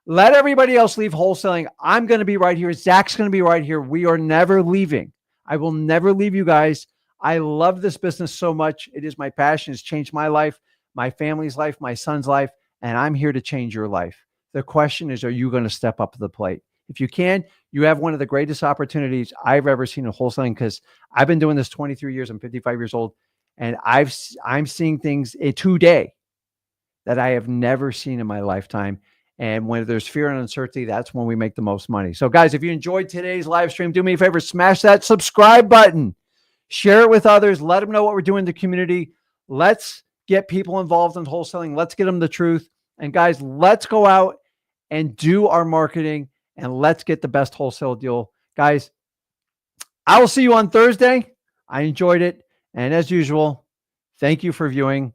let everybody else leave wholesaling. I'm going to be right here. Zach's going to be right here. We are never leaving. I will never leave you guys. I love this business so much. It is my passion. It's changed my life, my family's life, my son's life, and I'm here to change your life. The question is, are you going to step up to the plate? If you can, you have one of the greatest opportunities I've ever seen in wholesaling, because I've been doing this 23 years. I'm 55 years old, and I'm seeing things today that I have never seen in my lifetime. And when there's fear and uncertainty, that's when we make the most money. So guys, if you enjoyed today's live stream, do me a favor, smash that subscribe button, share it with others, let them know what we're doing in the community. Let's get people involved in wholesaling. Let's get them the truth. And guys, let's go out and do our marketing, and let's get the best wholesale deal. Guys, I will see you on Thursday. I enjoyed it. And as usual, thank you for viewing.